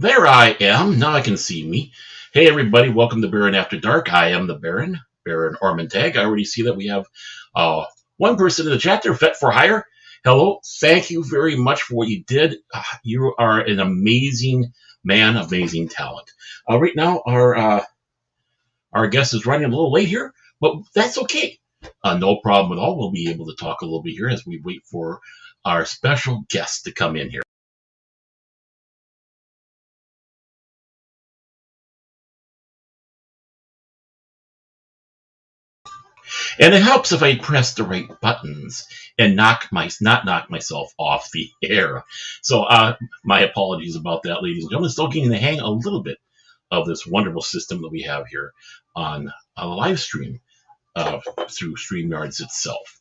There I am. Now I can see me. Hey, everybody. Welcome to Baron After Dark. I am the Baron, Baron Ormontag. I already see that we have one person in the chat there, Fet for Hire. Hello. Thank you very much for what you did. You are an amazing man, amazing talent. Right now, our guest is running a little late here, but that's okay. No problem at all. We'll be able to talk a little bit here as we wait for our special guest to come in here. And it helps if I press the right buttons and not knock myself off the air. So my apologies about that, ladies and gentlemen. Still getting the hang a little bit of this wonderful system that we have here on a live stream through StreamYards itself.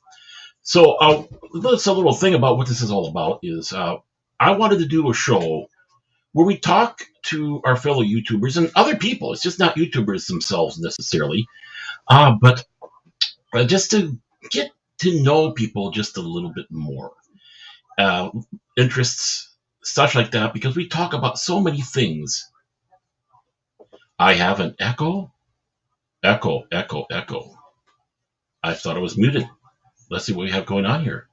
So that's a little thing about what this is all about is I wanted to do a show where we talk to our fellow YouTubers and other people. It's just not YouTubers themselves necessarily, but just to get to know people just a little bit more. Interests, such like that, because we talk about so many things. I have an echo. Echo. I thought it was muted. Let's see what we have going on here.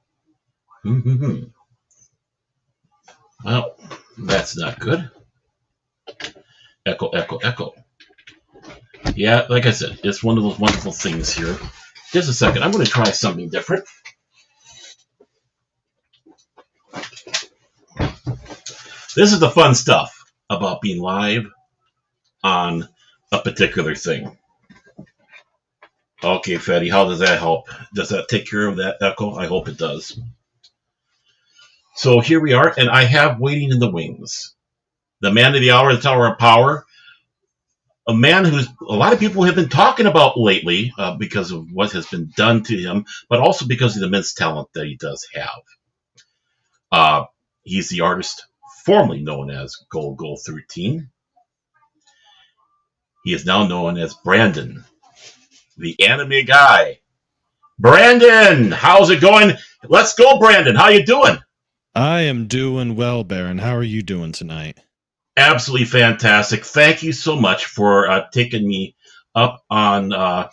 Well, that's not good. Echo. Yeah, like I said, it's one of those wonderful things here. Just a second. I'm going to try something different. This is the fun stuff about being live on a particular thing. Okay, Fatty, how does that help? Does that take care of that echo? I hope it does. So here we are, and I have waiting in the wings. The man of the hour, the Tower of Power. A man who's a lot of people have been talking about lately because of what has been done to him, but also because of the immense talent that he does have. He's the artist formerly known as Goal 13. He is now known as Brandon, the anime guy. Brandon, how's it going? Let's go, Brandon. How you doing? I am doing well, Baron. How are you doing tonight? Absolutely fantastic. Thank you so much for taking me up on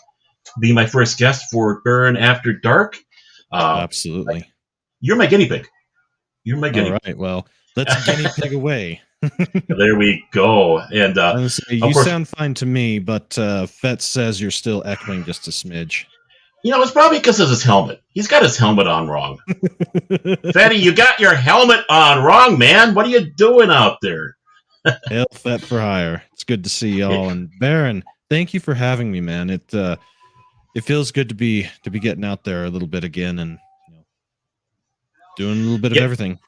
being my first guest for Baron After Dark. Absolutely. You're my guinea pig. All right, well, let's guinea pig away. There we go. And you sound fine to me, but Fet says you're still echoing just a smidge. You know, it's probably because of his helmet. He's got his helmet on wrong. Fatty, you got your helmet on wrong, man. What are you doing out there? Hail Fet for Hire. It's good to see y'all. And Baron, thank you for having me, man. It feels good to be getting out there a little bit again and doing a little bit of everything.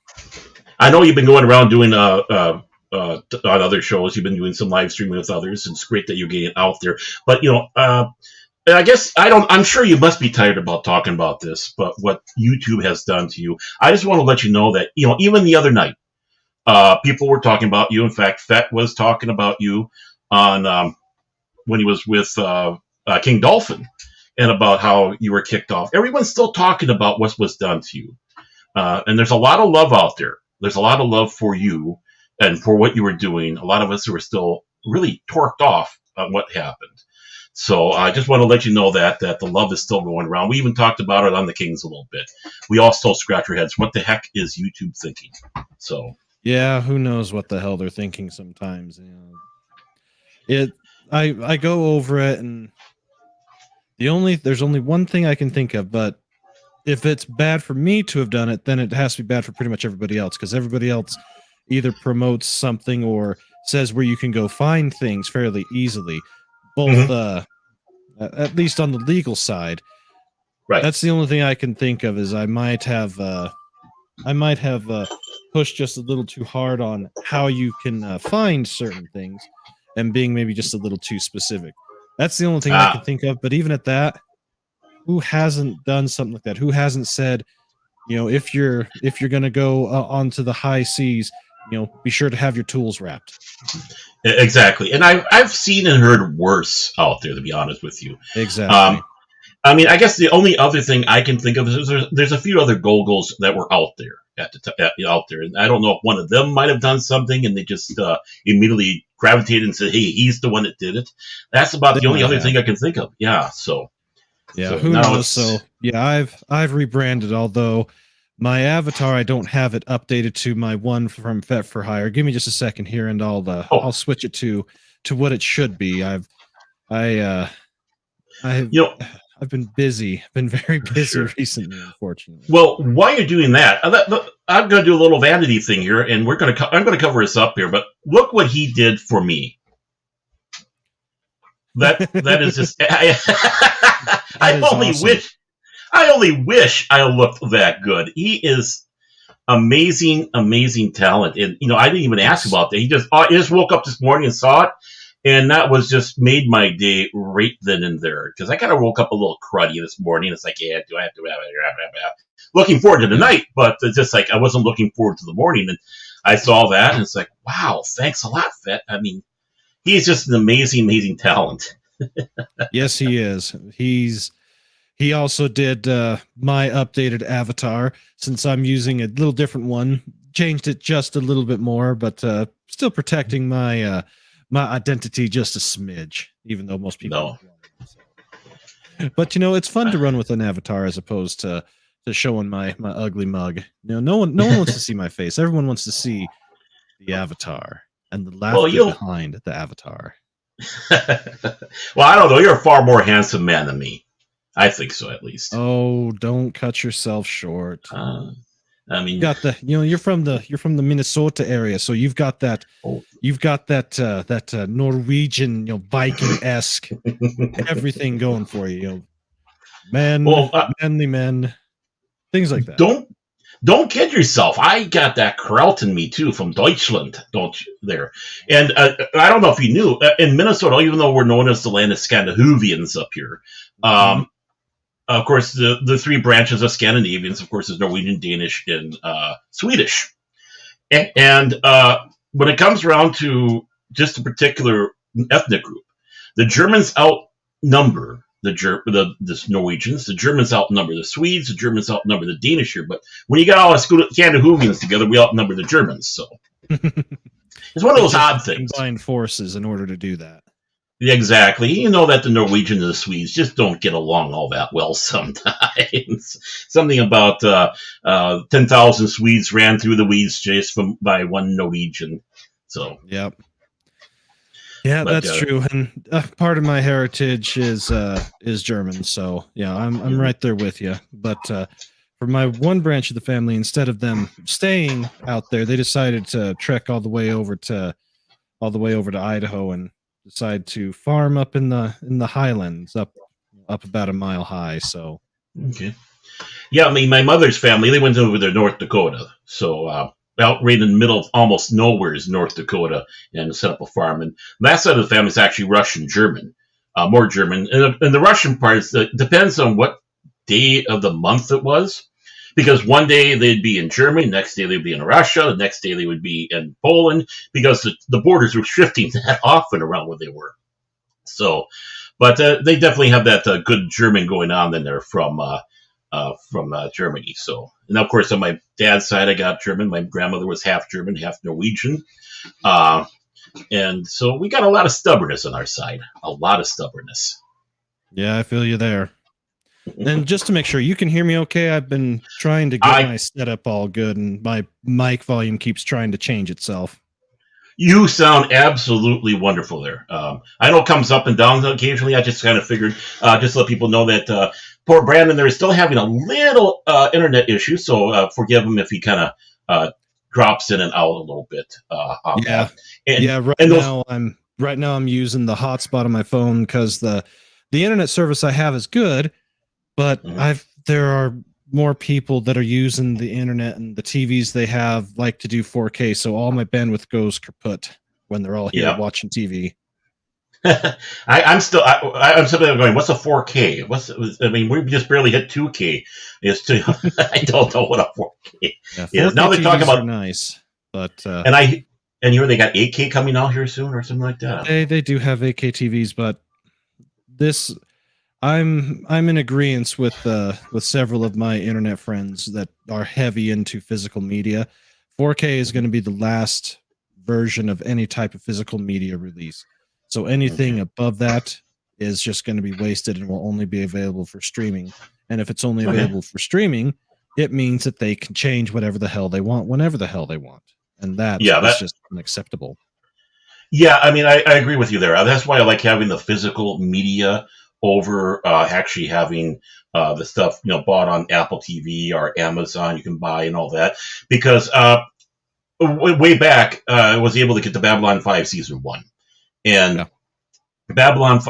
I know you've been going around doing on other shows. You've been doing some live streaming with others, and it's great that you're getting out there. But I guess I'm sure you must be tired about talking about this. But what YouTube has done to you, I just want to let you know that even the other night. People were talking about you. In fact, Fet was talking about you on when he was with King Dolphin, and about how you were kicked off. Everyone's still talking about what was done to you, and there's a lot of love out there. There's a lot of love for you and for what you were doing. A lot of us who are still really torqued off on what happened. So I just want to let you know that the love is still going around. We even talked about it on the Kings a little bit. We all still scratch our heads. What the heck is YouTube thinking? So. Yeah, who knows what the hell they're thinking sometimes. I go over it, and there's only one thing I can think of, but if it's bad for me to have done it, then it has to be bad for pretty much everybody else, because everybody else either promotes something or says where you can go find things fairly easily, both at least on the legal side. Right. That's the only thing I can think of, is I might have pushed just a little too hard on how you can find certain things, and being maybe just a little too specific. That's the only thing I can think of. But even at that, who hasn't done something like that? Who hasn't said, if you're going to go onto the high seas, be sure to have your tools wrapped. Exactly. And I've seen and heard worse out there, to be honest with you. Exactly. I mean, I guess the only other thing I can think of is there's a few other Gogos that were out there. out there. And I don't know if one of them might have done something, and they just immediately gravitated and said, "Hey, he's the one that did it." That's about They the only might other have. thing I can think of. Yeah. Yeah, who now knows? it's So yeah, I've rebranded, although my avatar I don't have it updated to my one from Fet for Hire. Give me just a second here, and oh, I'll switch it to what it should be. I I've you know, I've been busy, been very busy sure. recently, unfortunately. Well, while you're doing that, I'm going to do a little vanity thing here, and I'm going to cover this up here. But look what he did for me. That is just. That is awesome. I only wish I looked that good. He is amazing, amazing talent, and I didn't even ask Yes. about that. He just woke up this morning and saw it, and that was just made my day right then and there. Because I kind of woke up a little cruddy this morning. It's like, yeah, do I have to? Looking forward to the Yeah. night, but it's just like I wasn't looking forward to the morning, and I saw that, and it's like, wow, thanks a lot, Fet. I mean, he's just an amazing, amazing talent. Yes, he is. He also did my updated avatar, since I'm using a little different one. Changed it just a little bit more, but still protecting my my identity just a smidge, even though most people No, don't want it. So. But it's fun to run with an avatar as opposed to showing my ugly mug. No one wants to see my face. Everyone wants to see the avatar and the well, laughter you'll. behind the avatar. Well, I don't know. You're a far more handsome man than me. I think so, at least. Oh, don't cut yourself short. Uh, I You mean, got the you're from the Minnesota area, so you've got that oh. Norwegian, Viking-esque everything going for you. Well, Manly men, things like that. don't kid yourself. I got that kraut in me too from Deutschland, don't you? There, and I don't know if you knew in Minnesota, even though we're known as the land of Scandinavians up here. Mhm. Of course, the three branches of Scandinavians, of course, is Norwegian, Danish, and Swedish. And when it comes around to just a particular ethnic group, the Germans outnumber the Norwegians. The Germans outnumber the Swedes. The Germans outnumber the Danish here. But when you got all the Scandinavians together, we outnumber the Germans. So it's one of those odd things. Combined forces in order to do that. Exactly. You know that the Norwegians and the Swedes just don't get along all that well sometimes. Something about 10,000 Swedes ran through the weeds just by one Norwegian. So, Yep. Yeah, but, that's true. And part of my heritage is German, so yeah, I'm right there with you. But for my one branch of the family, instead of them staying out there, they decided to trek all the way over to Idaho and decide to farm up in the highlands, up about a mile high. So okay. Yeah, I mean, my mother's family, they went over to North Dakota. So, out right in the middle of almost nowhere is North Dakota and set up a farm. And that side of the family is actually Russian German, more German. And the Russian part depends on what day of the month it was. Because one day they'd be in Germany, next day they'd be in Russia, the next day they would be in Poland, because the borders were shifting that often around where they were. So, but they definitely have that good German going on in there from Germany. So, and of course, on my dad's side, I got German. My grandmother was half German, half Norwegian. And so we got a lot of stubbornness on our side. A lot of stubbornness. yeah, I feel you there. And just to make sure you can hear me okay, I've been trying to get my setup all good, and my mic volume keeps trying to change itself. You sound absolutely wonderful there. I know it comes up and down occasionally. I just kind of figured, just to let people know that poor Brandon there is still having a little internet issue, so forgive him if he kind of drops in and out a little bit. Yeah, right now I'm using the hotspot on my phone because the internet service I have is good, but there are more people that are using the internet, and the TVs they have like to do 4K, so all my bandwidth goes kaput when they're all here watching TV. I'm still going, what's a 4K? I mean, we just barely hit 2K. I don't know what a 4K is. Now they're talking about nice, but and here they got 8K coming out here soon or something like that. They do have 8K TVs, but I'm in agreement with several of my internet friends that are heavy into physical media. 4K is going to be the last version of any type of physical media release. So anything Okay. above that is just going to be wasted and will only be available for streaming. And if it's only Okay. available for streaming, it means that they can change whatever the hell they want whenever the hell they want. And that Yeah, is that. just unacceptable. Yeah, I mean, I agree with you there. That's why I like having the physical media over actually having the stuff bought on Apple TV or Amazon you can buy and all that because way back I was able to get the Babylon 5 season 1 and Yeah. Babylon,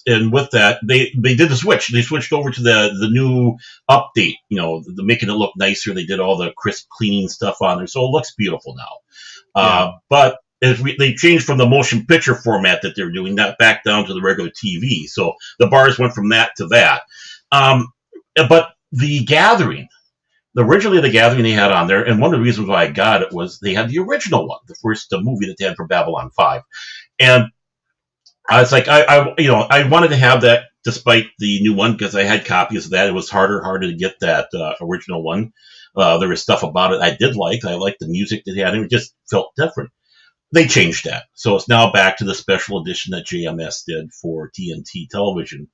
and with that, they did the switch. They switched over to the new update. The making it look nicer. They did all the crisp cleaning stuff on there, so it looks beautiful now. Yeah. But they changed from the motion picture format that they're doing that back down to the regular TV. So the bars went from that to that. But the Gathering, originally the Gathering they had on there, and one of the reasons why I got it was they had the original one, the first movie that they had for Babylon 5, and I was like, I wanted to have that despite the new one because I had copies of that. It was harder to get that original one. There was stuff about it I did like. I liked the music that they had, and it just felt different. They changed that, so it's now back to the special edition that JMS did for TNT television.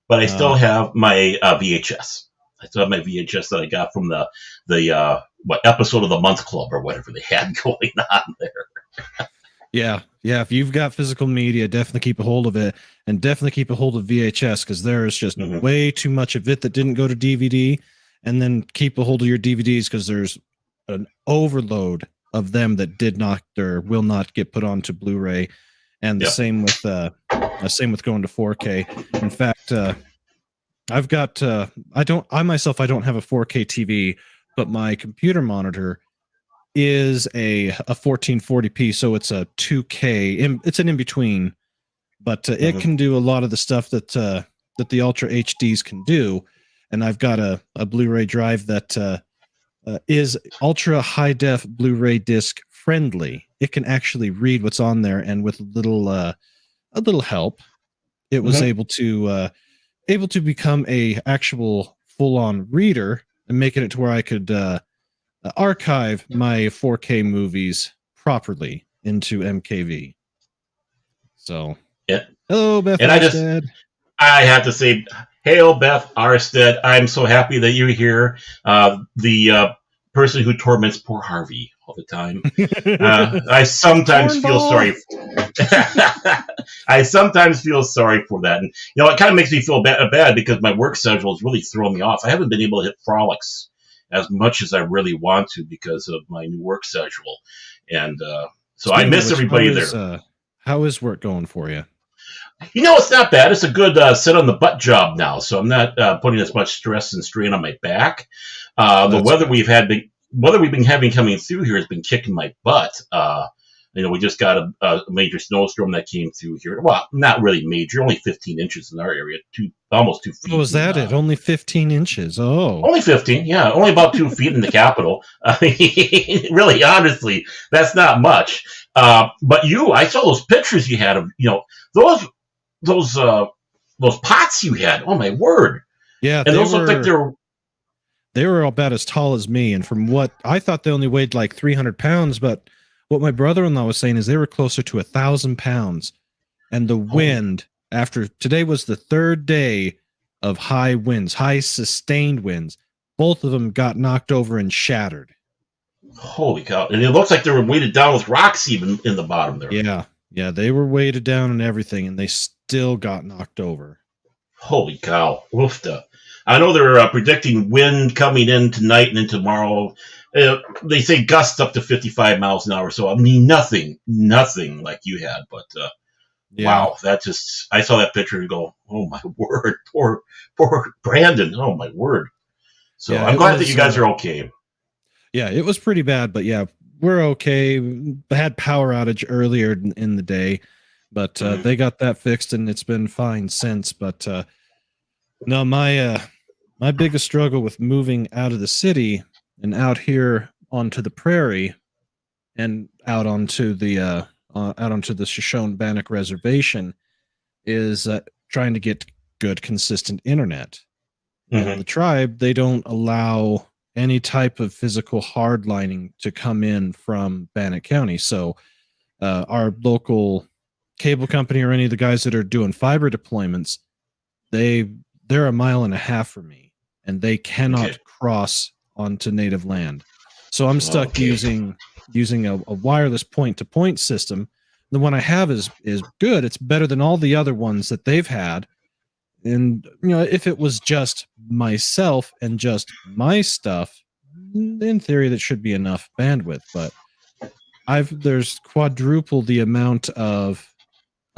But I still have my VHS. I still have my VHS that I got from the what episode of the Month Club or whatever they had going on there. Yeah. If you've got physical media, definitely keep a hold of it, and definitely keep a hold of VHS because there is just way too much of it that didn't go to DVD. And then keep a hold of your DVDs because there's an overload of them that did not or will not get put onto Blu-ray. And the same with going to 4K. In fact, I've got I myself don't have a 4K TV, but my computer monitor is a 1440p, so it's a 2K. It's an in between, but it can do a lot of the stuff that the Ultra HDs can do. And I've got a Blu-ray drive that is ultra high def Blu-ray disc friendly. It can actually read what's on there, and with a little help, it was able to become a actual full on reader and making it to where I could archive my 4K movies properly into MKV. So, hello, Beth And Arstead. I have to say, hail Beth Arstead. I'm so happy that you're here. The person who torments poor Harvey all the time. I sometimes feel sorry. I sometimes feel sorry for that, and it kind of makes me feel bad because my work schedule is really throwing me off. I haven't been able to hit frolics as much as I really want to because of my new work schedule, and so I miss everybody there. How is work going for you? It's not bad. It's a good sit on the butt job now, so I'm not putting as much stress and strain on my back. The weather we've been having coming through here has been kicking my butt. We just got a major snowstorm that came through here. Well, not really major, only 15 inches in our area, almost 2 feet. Oh, is that it? Only 15 inches? Oh. Only 15, yeah. Only about 2 feet in the capital. I mean, really, honestly, that's not much. But I saw those pictures you had of, those pots you had. Oh, my word. Yeah, and those look like they were about as tall as me. And from what I thought, they only weighed like 300 pounds, but what my brother-in-law was saying is they were closer to 1,000 pounds. And the wind after today was the third day of high winds, high sustained winds. Both of them got knocked over and shattered. Holy cow. And it looks like they were weighted down with rocks even in the bottom there. Yeah, they were weighted down and everything, and they still got knocked over. Holy cow. Woofda. I know they're predicting wind coming in tonight and in tomorrow. They say gusts up to 55 miles an hour. So, I mean, nothing like you had. But, wow, I saw that picture and go, oh, my word. Poor Brandon. Oh, my word. So, I'm glad that you guys are okay. Yeah, it was pretty bad. But, yeah, we're okay. I had power outage earlier in the day. But they got that fixed, and it's been fine since. But, no, my biggest struggle with moving out of the city and out here onto the prairie and out onto the Shoshone Bannock Reservation is trying to get good, consistent internet. Mm-hmm. And the tribe, they don't allow any type of physical hardlining to come in from Bannock County. So our local cable company or any of the guys that are doing fiber deployments, they're a mile and a half from me, and they cannot Okay. cross onto native land. So I'm stuck Okay. using a wireless point-to-point system. The one I have is good. It's better than all the other ones that they've had. And if it was just myself and just my stuff, in theory, that should be enough bandwidth. But there's quadruple the amount of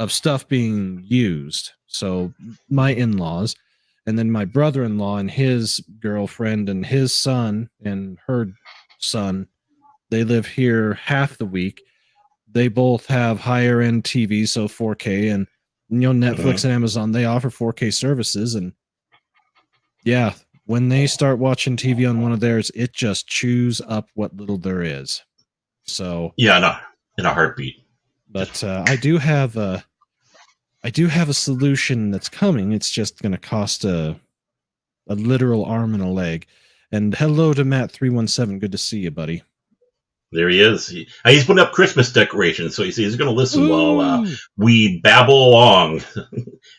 stuff being used. So my in-laws, and then my brother-in-law and his girlfriend and his son and her son, they live here half the week. They both have higher end TVs, so 4K, and Netflix and Amazon, they offer 4K services. And yeah, when they start watching TV on one of theirs, it just chews up what little there is. So yeah, in a heartbeat. But I do have a solution that's coming. It's just going to cost a literal arm and a leg. And hello to Matt317. Good to see you, buddy. There he is. He's putting up Christmas decorations, so he's going to listen Ooh. while we babble along.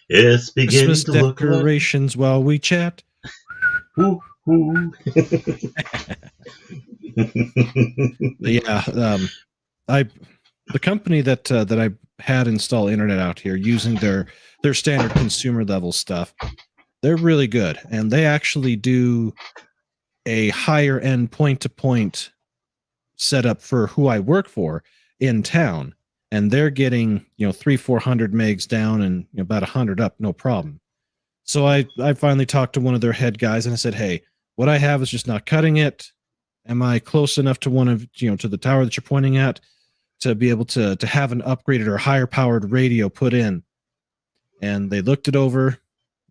It's beginning Christmas to look like decorations while we chat. Ooh, ooh. Yeah, the company that I had install internet out here using their standard consumer level stuff, they're really good, and they actually do a higher end point-to-point setup for who I work for in town, and they're getting 300-400 megs down and about 100 up, no problem. So I finally talked to one of their head guys and I said, hey, what I have is just not cutting it. Am I close enough to one of to the tower that you're pointing at to be able to have an upgraded or higher powered radio put in? And they looked it over.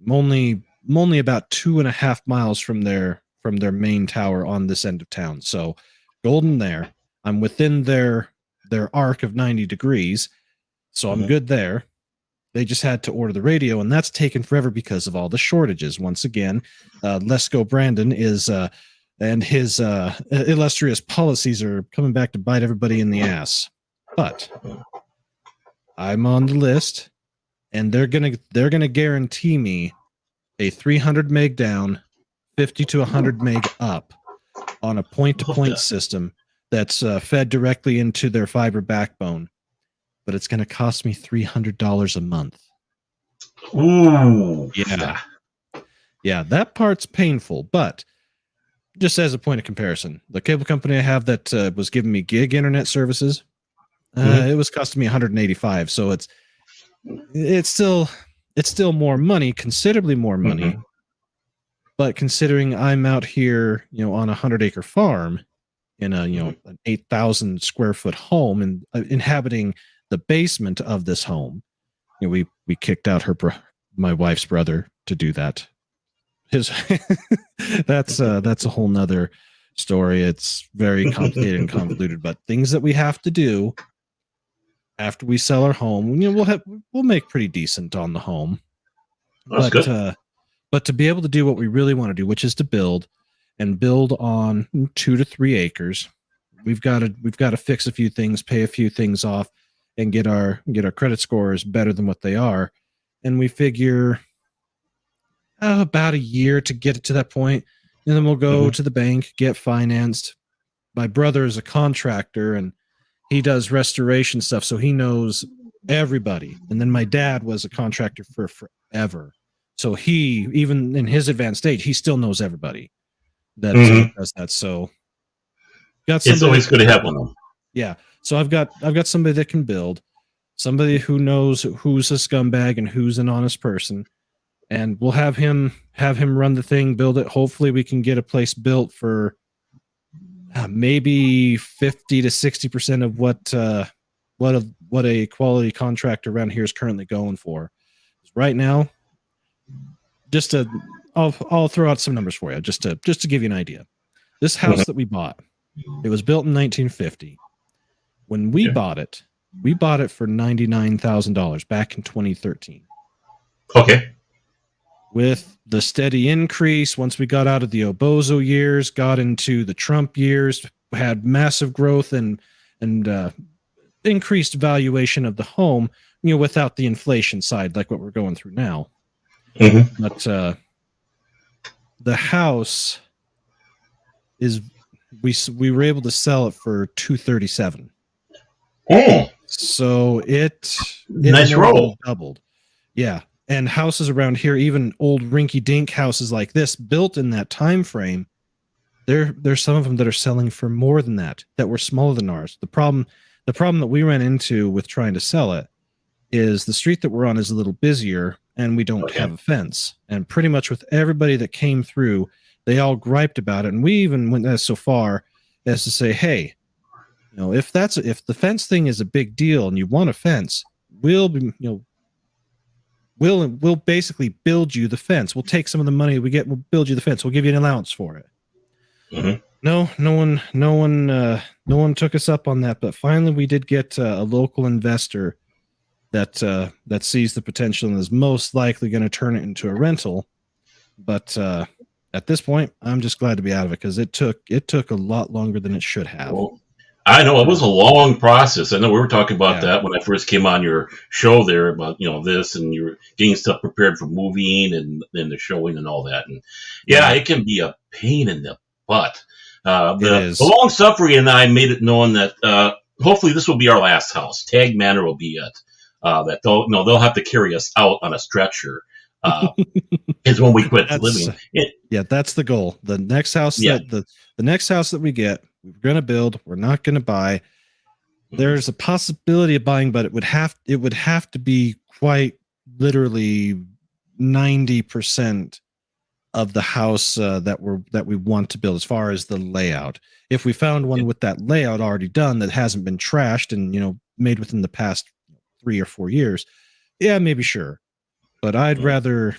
I'm only about 2.5 miles from their main tower on this end of town. So golden there. I'm within their arc of 90 degrees. So I'm good there. They just had to order the radio, and that's taken forever because of all the shortages. Once again, Lesko Brandon is and his illustrious policies are coming back to bite everybody in the ass. But I'm on the list, and they're gonna guarantee me a 300 meg down, 50 to 100 meg up on a point-to-point system that's fed directly into their fiber backbone. But it's going to cost me $300 a month. Ooh. Yeah, that part's painful, but just as a point of comparison, the cable company I have that was giving me gig internet services, it was costing me $185. So it's still more money, considerably more money. But considering I'm out here, on a 100-acre farm in a an 8,000 square foot home and inhabiting the basement of this home, we kicked out my wife's brother to do that. That's a whole nother story. It's very complicated and convoluted, but things that we have to do after we sell our home, we'll make pretty decent on the home. That's good. But to be able to do what we really want to do, which is to build on 2 to 3 acres, we've got to fix a few things, pay a few things off, and get our credit scores better than what they are. And we figure about a year to get it to that point, and then we'll go to the bank, get financed. My brother is a contractor and he does restoration stuff, so he knows everybody. And then my dad was a contractor for forever, so he, even in his advanced age, he still knows everybody that does that. So it's always good to have one. Yeah. So I've got somebody that can build, somebody who knows who's a scumbag and who's an honest person, and we'll have him run the thing, build it. Hopefully we can get a place built for maybe 50 to 60% of what a quality contractor around here is currently going for. Right now, I'll throw out some numbers for you just to give you an idea. This house that we bought, it was built in 1950. When we bought it for $99,000 back in 2013. Okay. with the steady increase, once we got out of the Obozo years, got into the Trump years, had massive growth and increased valuation of the home, without the inflation side like what we're going through now. Mm-hmm. But the house is we were able to sell it for $237. Oh, So it nice more roll. than doubled. Yeah. And houses around here, even old rinky-dink houses like this, built in that time frame, there's some of them that are selling for more than that were smaller than ours. The problem that we ran into with trying to sell it is the street that we're on is a little busier and we don't have a fence. And pretty much with everybody that came through, they all griped about it. And we even went so far as to say, hey, if the fence thing is a big deal and you want a fence, we'll basically build you the fence. We'll take some of the money we get, we'll build you the fence. We'll give you an allowance for it. Mm-hmm. No one took us up on that. But finally, we did get a local investor that sees the potential and is most likely going to turn it into a rental. But at this point, I'm just glad to be out of it because it took a lot longer than it should have. Well, I know it was a long process. I know we were talking about that when I first came on your show there about this, and you were getting stuff prepared for moving and then the showing and all that. And it can be a pain in the butt. The long suffering and I made it known that hopefully this will be our last house. Tag Manor will be it. That they'll have to carry us out on a stretcher. Is when we quit living. That's the goal. The next house the next house that we get, we're going to build. We're not going to buy. There's a possibility of buying, but it would have to be quite literally 90% of the house that we want to build as far as the layout. If we found one with that layout already done that hasn't been trashed and made within the past 3 or 4 years, maybe sure. But I'd rather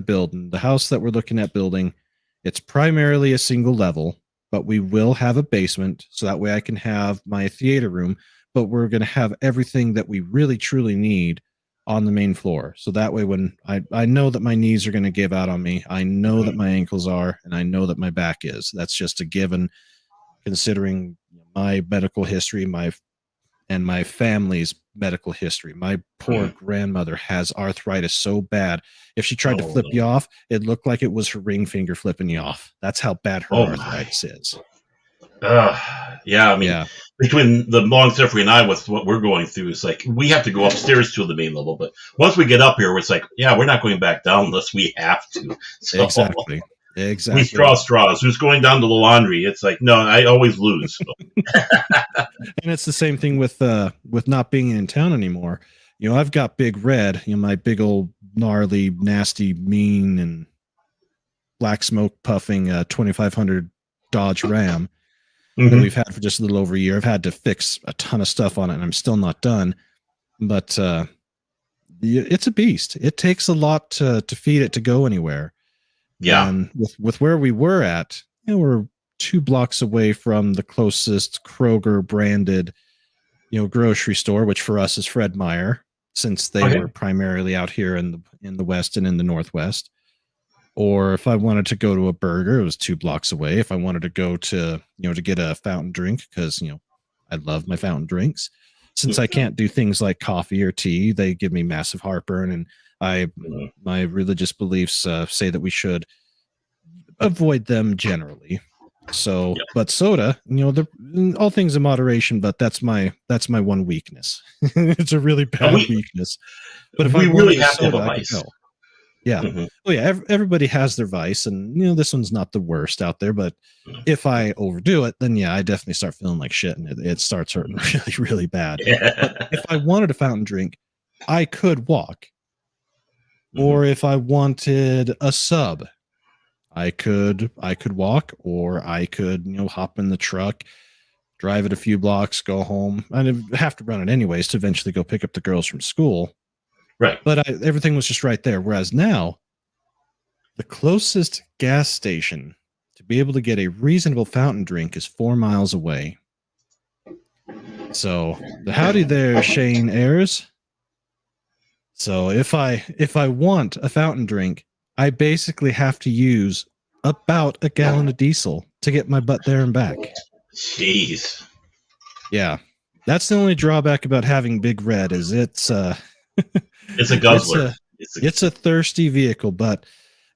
build. And the house that we're looking at building, it's primarily a single level, but we will have a basement, so that way I can have my theater room, but we're going to have everything that we really truly need on the main floor. So that way when I know that my knees are going to give out on me, I know that my ankles are, and I know that my back is. That's just a given, considering my medical history, my family's medical history. My poor grandmother has arthritis so bad. If she tried to flip you off, it looked like it was her ring finger flipping you off. That's how bad her arthritis is. Between the long suffering and I, with what we're going through, it's like we have to go upstairs to the main level. But once we get up here, it's like, we're not going back down unless we have to. So, Exactly. We draw straws. Who's going down to the laundry? It's like, no, I always lose. So. And it's the same thing with not being in town anymore. I've got Big Red, my big old gnarly, nasty, mean, and black smoke puffing 2500 Dodge Ram that we've had for just a little over a year. I've had to fix a ton of stuff on it, and I'm still not done. But it's a beast. It takes a lot to feed it to go anywhere. Yeah. And with where we were at, we're 2 blocks away from the closest Kroger branded, grocery store, which for us is Fred Meyer, since they were primarily out here in the West and in the Northwest. Or if I wanted to go to a burger, it was 2 blocks away. If I wanted to go to, to get a fountain drink, because, I love my fountain drinks. Since I can't do things like coffee or tea, they give me massive heartburn. And my religious beliefs say that we should avoid them generally. So, but soda, all things in moderation, but that's my one weakness. It's a really bad weakness. But if we I really have soda, to have a vice. Yeah. Oh yeah. Everybody has their vice, and this one's not the worst out there. But if I overdo it, then I definitely start feeling like shit, and it starts hurting really, really bad. But if I wanted a fountain drink, I could walk. Or if I wanted a sub, I could walk, or I could hop in the truck, drive it a few blocks, go home. I'd have to run it anyways to eventually go pick up the girls from school. Right. But everything was just right there. Whereas now, the closest gas station to be able to get a reasonable fountain drink is 4 miles away. So, howdy there, Shane Ayers. So if I want a fountain drink, I basically have to use about a gallon of diesel to get my butt there and back. Jeez. Yeah. That's the only drawback about having Big Red is it's a guzzler. It's a thirsty vehicle, but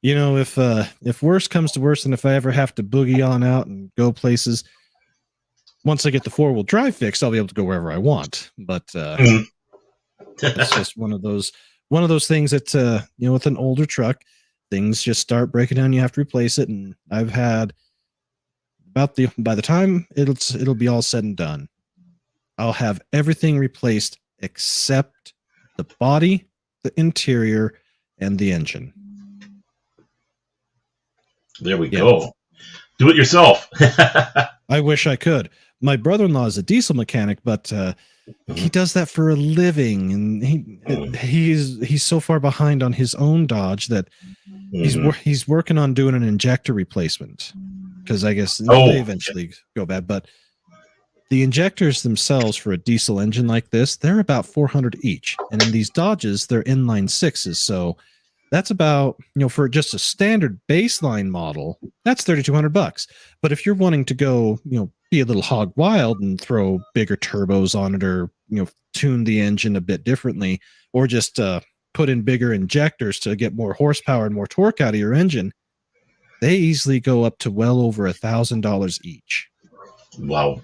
if worse comes to worse, and if I ever have to boogie on out and go places, once I get the 4-wheel drive fixed, I'll be able to go wherever I want. But it's just one of those things that with an older truck, things just start breaking down. You have to replace it, and I've had by the time it'll be all said and done, I'll have everything replaced except the body, the interior, and the engine. There we go. Do it yourself. I wish I could. My brother-in-law is a diesel mechanic, but he does that for a living, and he's so far behind on his own Dodge that he's working on doing an injector replacement, because I guess they eventually go bad. But the injectors themselves for a diesel engine like this, they're about $400 each, and in these Dodges, they're inline 6s. So that's about, for just a standard baseline model, that's $3,200. But if you're wanting to go, be a little hog wild and throw bigger turbos on it, or tune the engine a bit differently, or just put in bigger injectors to get more horsepower and more torque out of your engine, they easily go up to well over $1,000 each. Wow.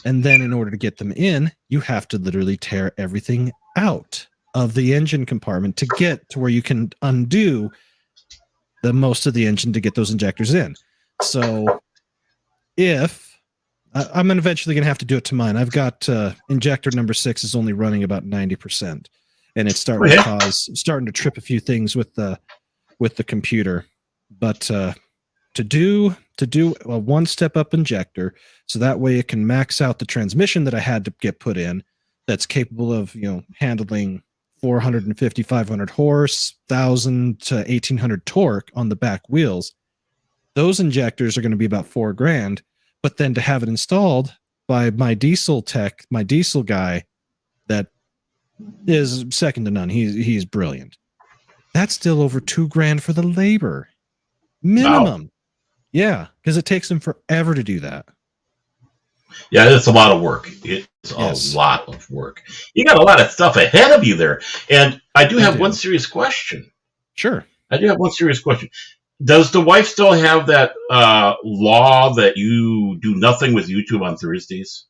And then in order to get them in, you have to literally tear everything out of the engine compartment to get to where you can undo the most of the engine to get those injectors in. So if I'm eventually going to have to do it to mine, I've got injector number 6 is only running about 90%, and it's starting to trip a few things with the computer. But to do a 1-step up injector, so that way it can max out the transmission that I had to get put in, that's capable of handling 450, 500 horse, 1,000 to 1,800 torque on the back wheels. Those injectors are going to be about $4,000. But then to have it installed by my diesel tech, my diesel guy, that is second to none. He's brilliant. That's still over $2,000 for the labor minimum. Wow. Yeah, because it takes him forever to do that. Yeah, it's a lot of work. It's a lot of work. You got a lot of stuff ahead of you there. And I do have one serious question. Sure. I do have one serious question. Does the wife still have that law that you do nothing with YouTube on Thursdays?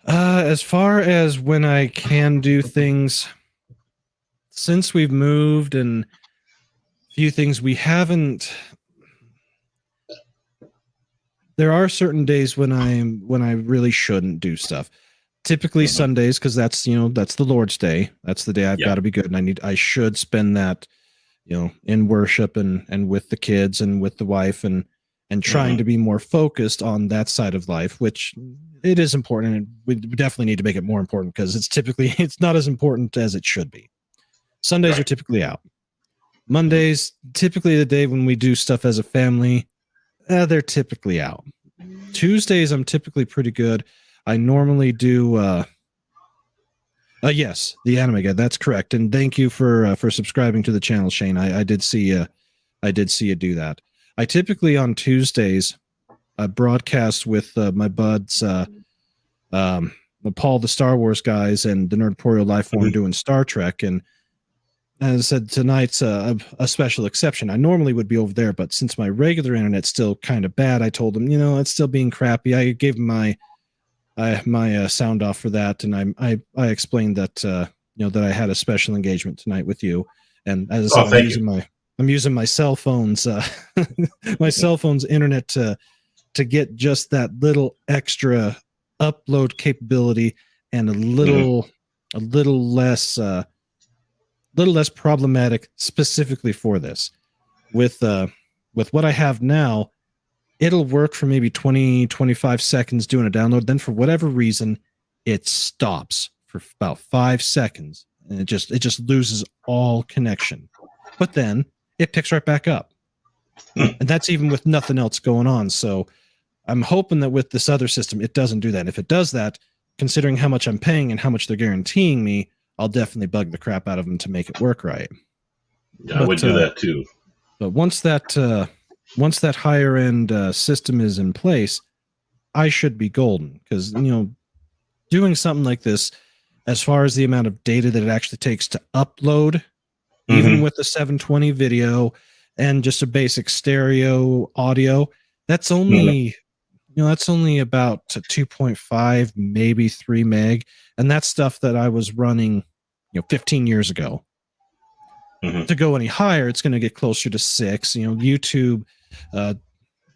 As far as when I can do things, since we've moved and a few things we haven't. There are certain days when I really shouldn't do stuff. Typically Sundays, because that's the Lord's Day. That's the day I've got to be good, and I should spend that in worship and with the kids and with the wife and trying to be more focused on that side of life, which it is important, and we definitely need to make it more important, because it's not as important as it should be. Sundays are typically out. Mondays, typically the day when we do stuff as a family, they're typically out. Tuesdays, I'm typically pretty good. I normally do yes, the anime guy. That's correct. And thank you for subscribing to the channel, Shane. I did see you do that. I typically on Tuesdays broadcast with my buds Paul the Star Wars guys and the Nerdporio Lifeform doing Star Trek. And as I said, tonight's a special exception. I normally would be over there, but since my regular internet's still kind of bad, I told them, it's still being crappy. I gave them my sound off for that, and I explained that that I had a special engagement tonight with you, and as I said, I'm using my cell phone's my cell phone's internet to get just that little extra upload capability and a little less problematic specifically for this. With what I have now, it'll work for maybe 20-25 seconds doing a download. Then for whatever reason, it stops for about 5 seconds, and it just loses all connection. But then it picks right back up. And that's even with nothing else going on. So I'm hoping that with this other system, it doesn't do that. And if it does that, considering how much I'm paying and how much they're guaranteeing me, I'll definitely bug the crap out of them to make it work right. I would But do that too. but once that higher end system is in place, I should be golden because doing something like this, as far as the amount of data that it actually takes to upload, even Hmm. with the 720 video and just a basic stereo audio, that's only that's only about 2.5, maybe 3 meg, and that's stuff that I was running 15 years ago. Hmm. To go any higher, it's going to get closer to 6. YouTube, uh,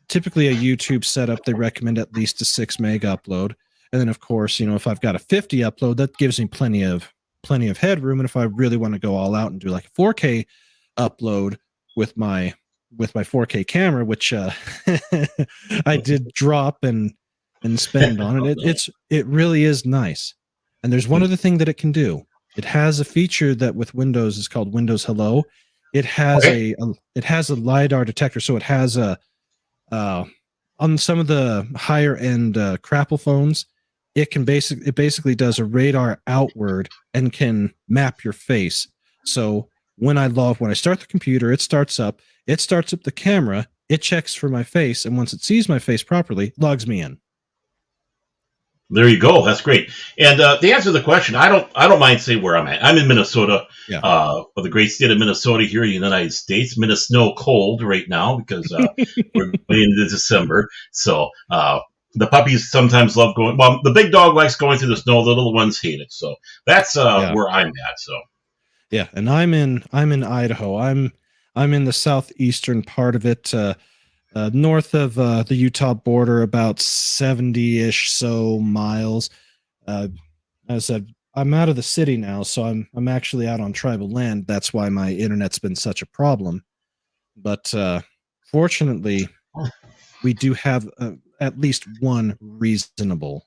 typically a YouTube setup, they recommend at least a 6 meg upload. And then of course, if I've got a 50 upload, that gives me plenty of headroom. And if I really want to go all out and do like a 4K upload with my 4K camera, which I did drop and spend on it, it really is nice. And there's one other thing that it can do. It has a feature that with Windows is called Windows Hello. It has Okay. it has a lidar detector, so it has a uh, on some of the higher end crapple phones, it basically does a radar outward and can map your face. So when I start the computer, it starts up the camera, it checks for my face, and once it sees my face properly, logs me in. There you go. That's great. And to answer the question, I don't mind saying where I'm at. I'm in Minnesota, Yeah. of the great state of Minnesota here in the United States. Minnesota cold right now because we're going into December. So the puppies sometimes love going. Well, the big dog likes going through the snow. The little ones hate it. So that's Yeah. where I'm at. So Yeah, and I'm in Idaho. I'm in the southeastern part of it, north of the Utah border, about 70-ish so miles. As I said, I'm out of the city now, so I'm actually out on tribal land. That's why my internet's been such a problem. But fortunately, we do have at least one reasonable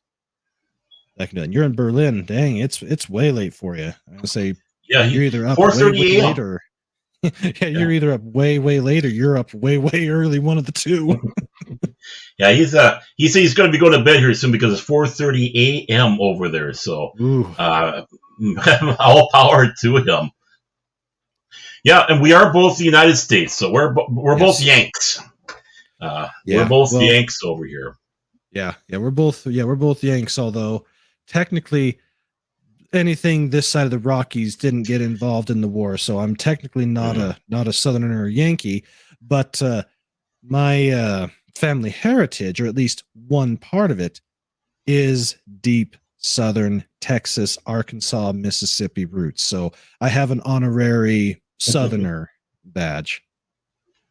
that can do it. And you're in Berlin. Dang, it's way late for you. I'm gonna say yeah, you're either up way 4:30 late a.m. or yeah, you're either up way late or you're up way early. One of the two. Yeah, he said he's going to be going to bed here soon because it's 4:30 a.m. over there. So Ooh, all power to him. Yeah, and we are both the United States, so we're both yes, Yanks. We're yeah. both Well, Yanks over here. we're both Yanks. Although technically, anything this side of the Rockies didn't get involved in the war, so I'm technically Mhm. not a Southerner or Yankee. But my family heritage, or at least one part of it, is deep Southern Texas, Arkansas, Mississippi roots. So I have an honorary Southerner badge.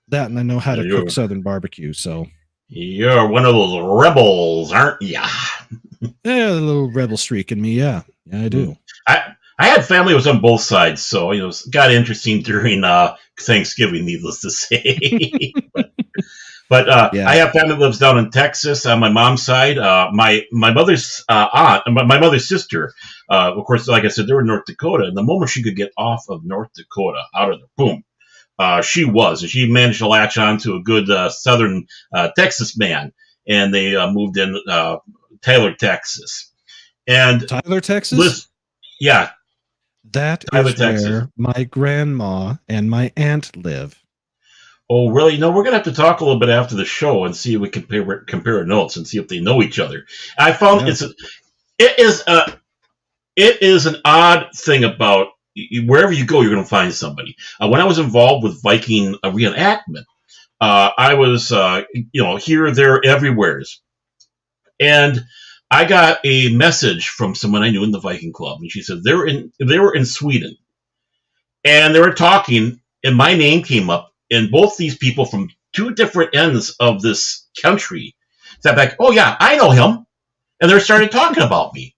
That, and I know how to cook you're Southern barbecue. So you're one of those rebels, aren't ya? yeah, a little rebel streak in me. Yeah, I Mm. do. I had family was on both sides, so it got interesting during Thanksgiving. Needless to say, but I Yeah, have family that lives down in Texas on my mom's side. My mother's aunt, my mother's sister, of course, like I said, they were in North Dakota. And the moment she could get off of North Dakota, out of there, boom, she managed to latch on to a good southern Texas man, and they moved in Taylor, Texas. And Tyler, Texas. Liz, yeah, That Tyler, is Texas. where my grandma and my aunt live. Oh, really? No, we're gonna have to talk a little bit after the show and see if we can compare notes and see if they know each other. I found Yeah. it is a it is an odd thing about wherever you go, you're going to find somebody. When I was involved with Viking reenactment, I was here, there, everywheres, and I got a message from someone I knew in the Viking Club, and she said they were in Sweden, and they were talking, and my name came up, and both these people from two different ends of this country said back, "Oh yeah, I know him," and they started talking about me,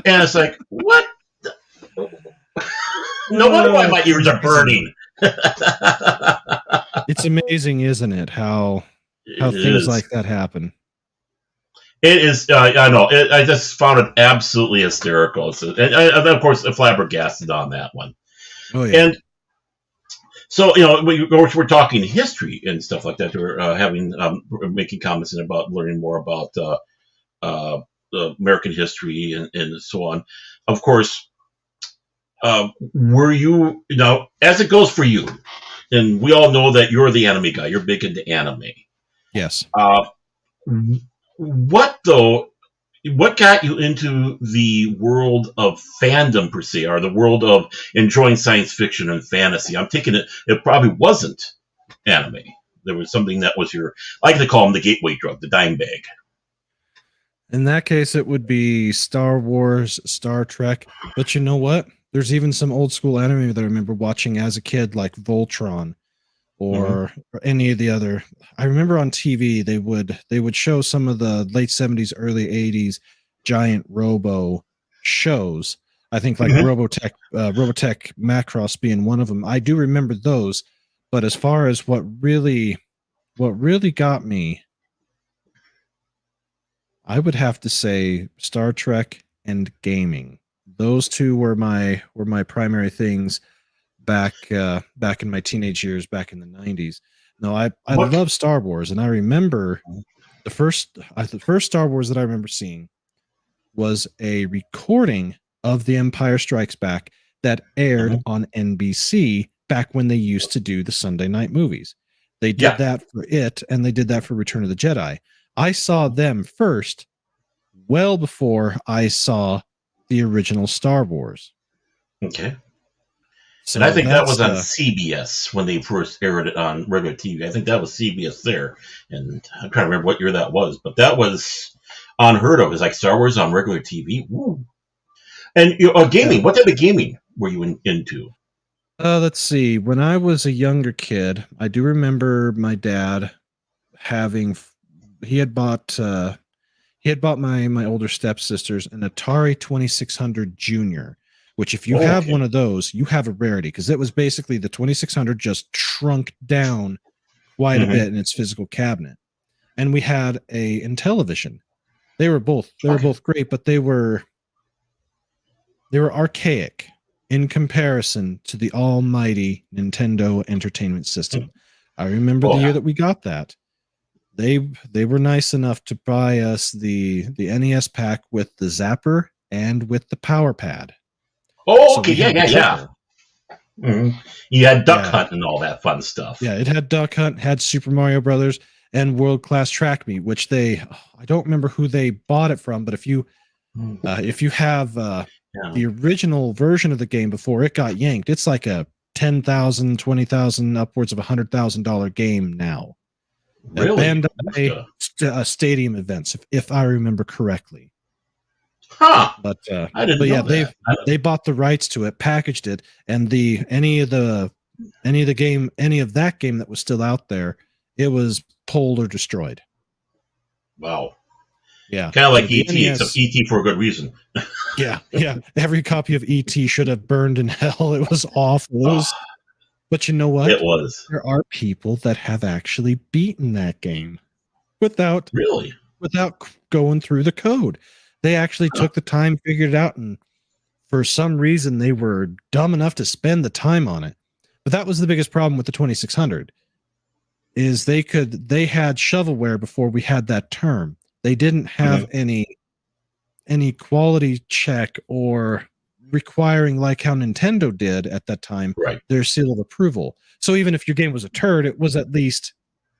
and it's like, what? No wonder why my It's ears are amazing. burning. It's amazing, isn't it? How It things is. like that happen. It is. I know. I just found it absolutely hysterical. And of course, flabbergasted on that one. Oh yeah. And so, we're talking history and stuff like that. We're we're making comments about learning more about uh, American history and so on. Of course, Were you now, as it goes for you, and we all know that you're the anime guy. You're big into anime. Yes. Uh, what though? What got you into the world of fandom per se, or the world of enjoying science fiction and fantasy? I'm thinking it probably wasn't anime. There was something that was your, I like to call them the gateway drug, the dime bag. In that case, it would be Star Wars, Star Trek. But you know what? There's even some old school anime that I remember watching as a kid, like Voltron Mm-hmm. or any of the other. I remember on TV they would show some of the late 70s, early 80s giant robo shows. I think like Mm-hmm. Robotech Macross being one of them. I do remember those, but as far as what really got me, I would have to say Star Trek and gaming. Those two were my primary things back in my teenage years, back in the 90s. No, I What? love Star Wars, and I remember the first Star Wars that I remember seeing was a recording of The Empire Strikes Back that aired Mhm. on NBC back when they used to do the Sunday night movies. They did Yeah. that for it, and they did that for Return of the Jedi. I saw them first, well before I saw the original Star Wars. Okay. And I So think that that's was on CBS when they first aired it on regular TV. I think that was CBS there, and I'm trying to remember what year that was, but that was unheard of. It was like Star Wars on regular TV. Woo. And yeah. gaming. What type of gaming were you into? Let's see. When I was a younger kid, I do remember my dad having he had bought my older stepsisters an Atari 2600 Junior, which if you Oh, have okay. one of those, you have a rarity because it was basically the 2600 just shrunk down quite a Hmm. bit in its physical cabinet. And we had a Intellivision. They were Okay. both great, but they were archaic in comparison to the almighty Nintendo Entertainment System. I remember the Oh, year yeah. that we got that. They were nice enough to buy us the NES pack with the zapper and with the power pad. Oh, So okay. we Yeah, had yeah, yeah. double. Hmm. You had Duck Yeah. Hunt and all that fun stuff. Yeah, it had Duck Hunt, had Super Mario Brothers, and World Class Track Meet, which I don't remember who they bought it from, but if you have Yeah. the original version of the game before it got yanked, it's like a 10,000, 20,000, upwards of $100,000 game now at Really? Bandai Stadium events, if I remember correctly. Huh. But I didn't yeah, know they that. they bought the rights to it, packaged it, and any of that game that was still out there, it was pulled or destroyed. Wow. Yeah. Kind of So like the ET, except NES, ET for a good reason. yeah. Every copy of ET should have burned in hell. It was awful. Oh, But you know it what? was. There are people that have actually beaten that game without Really? without going through the code. They actually Huh. took the time, figured it out, and for some reason they were dumb enough to spend the time on it. But that was the biggest problem with the 2600 is they had shovelware before we had that term. They didn't have Mhm. any quality check or requiring like how Nintendo did at that time Right. their seal of approval. So even if your game was a turd, it was at least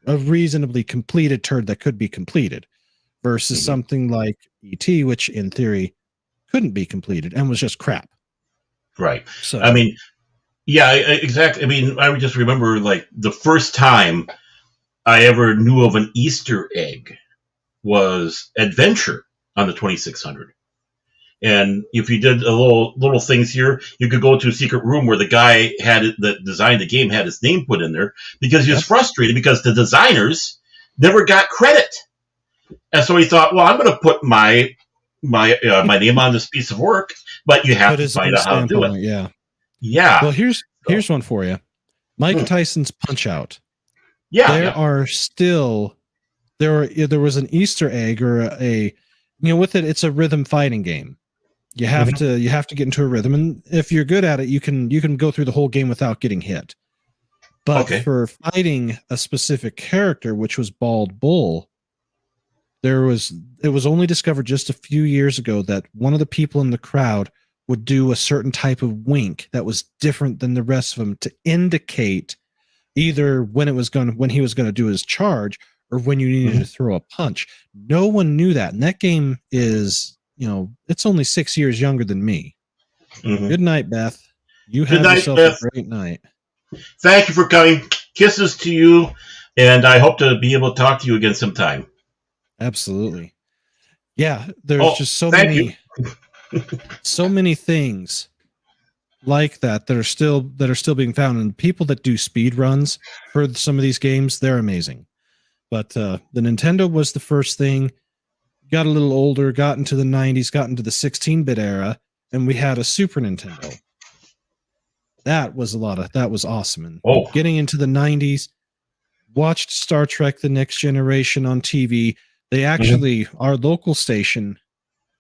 a reasonably completed turd that could be completed versus Hmm. something like ET, which in theory couldn't be completed and was just crap. Right. I So mean, yeah, exactly. I mean, I would just remember like the first time I ever knew of an Easter egg was Adventure on the 2600. And if you did a little things here, you could go to a secret room where the guy had it, that designed the game had his name put in there because he was yeah, frustrated because the designers never got credit, and so he thought, well, I'm going to put my name on this piece of work, but you have put to his find own out how to stamp do on it. it. Yeah. Yeah. Well, here's So, here's one for you. Mike hmm. Tyson's Punch Out. Yeah, There yeah. are still there was an Easter egg or with it. It's a rhythm fighting game. Hmm. You have to get into a rhythm, and if you're good at it, you can go through the whole game without getting hit. But Okay. for fighting a specific character, which was Bald Bull, it was only discovered just a few years ago that one of the people in the crowd would do a certain type of wink that was different than the rest of them to indicate either when he was going to do his charge or when you needed to throw a punch. No one knew that. And that game is, it's only 6 years younger than me. Good night, Beth. You have yourself a great night. Thank you for coming. Kisses to you. And I hope to be able to talk to you again sometime. Absolutely. Yeah. There's just so many, so many things like that are still being found, and people that do speed runs for some of these games, they're amazing. But the Nintendo was the first thing. Got a little older, got into the 90s, got into the 16-bit era, and we had a Super Nintendo. That was awesome. And getting into the 90s, watched Star Trek The Next Generation on TV. They actually, our local station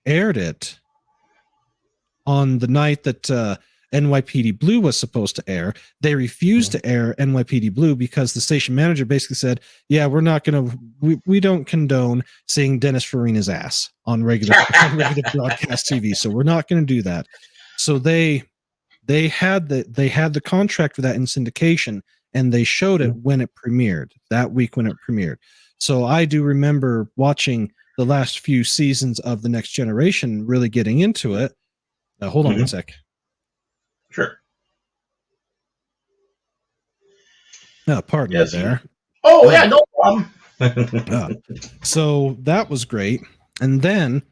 aired it on the night that NYPD Blue was supposed to air. They refused to air NYPD Blue because the station manager basically said, yeah, we don't condone seeing Dennis Farina's ass on regular broadcast TV. So we're not going to do that. So they had the contract for that in syndication, and they showed it when it premiered, that week when it premiered. So I do remember watching the last few seasons of The Next Generation, really getting into it. Hold on one sec. Sure. Pardon me there. Yeah, no problem. So that was great. And then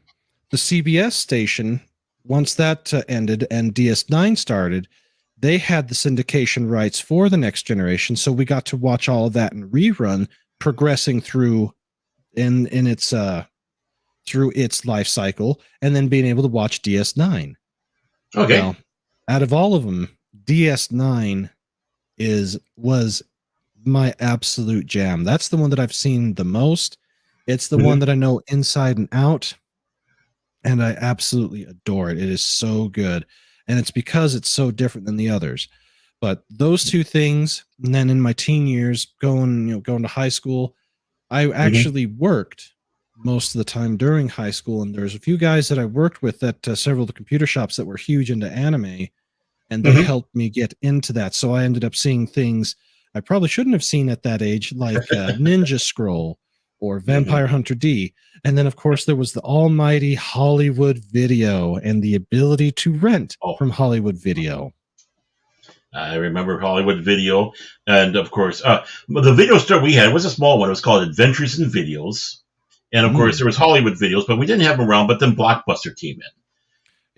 the CBS station, once that ended and DS9 started, they had the syndication rights for The Next Generation. So we got to watch all of that in rerun, progressing through in its through its life cycle, and then being able to watch DS9. Okay. Now, out of all of them, DS9 was my absolute jam. That's the one that I've seen the most. It's the one that I know inside and out, and I absolutely adore it. It is so good, and it's because it's so different than the others. But those two things, and then in my teen years, going to high school, I actually worked most of the time during high school, and there's a few guys that I worked with at several of the computer shops that were huge into anime, and they helped me get into that. So I ended up seeing things I probably shouldn't have seen at that age, like Ninja Scroll or Vampire Hunter D. And then, of course, there was the almighty Hollywood Video and the ability to rent from Hollywood Video. I remember Hollywood Video. And, of course, the video store we had was a small one. It was called Adventures in Videos. And, of course, there was Hollywood Videos, but we didn't have them around. But then Blockbuster came in.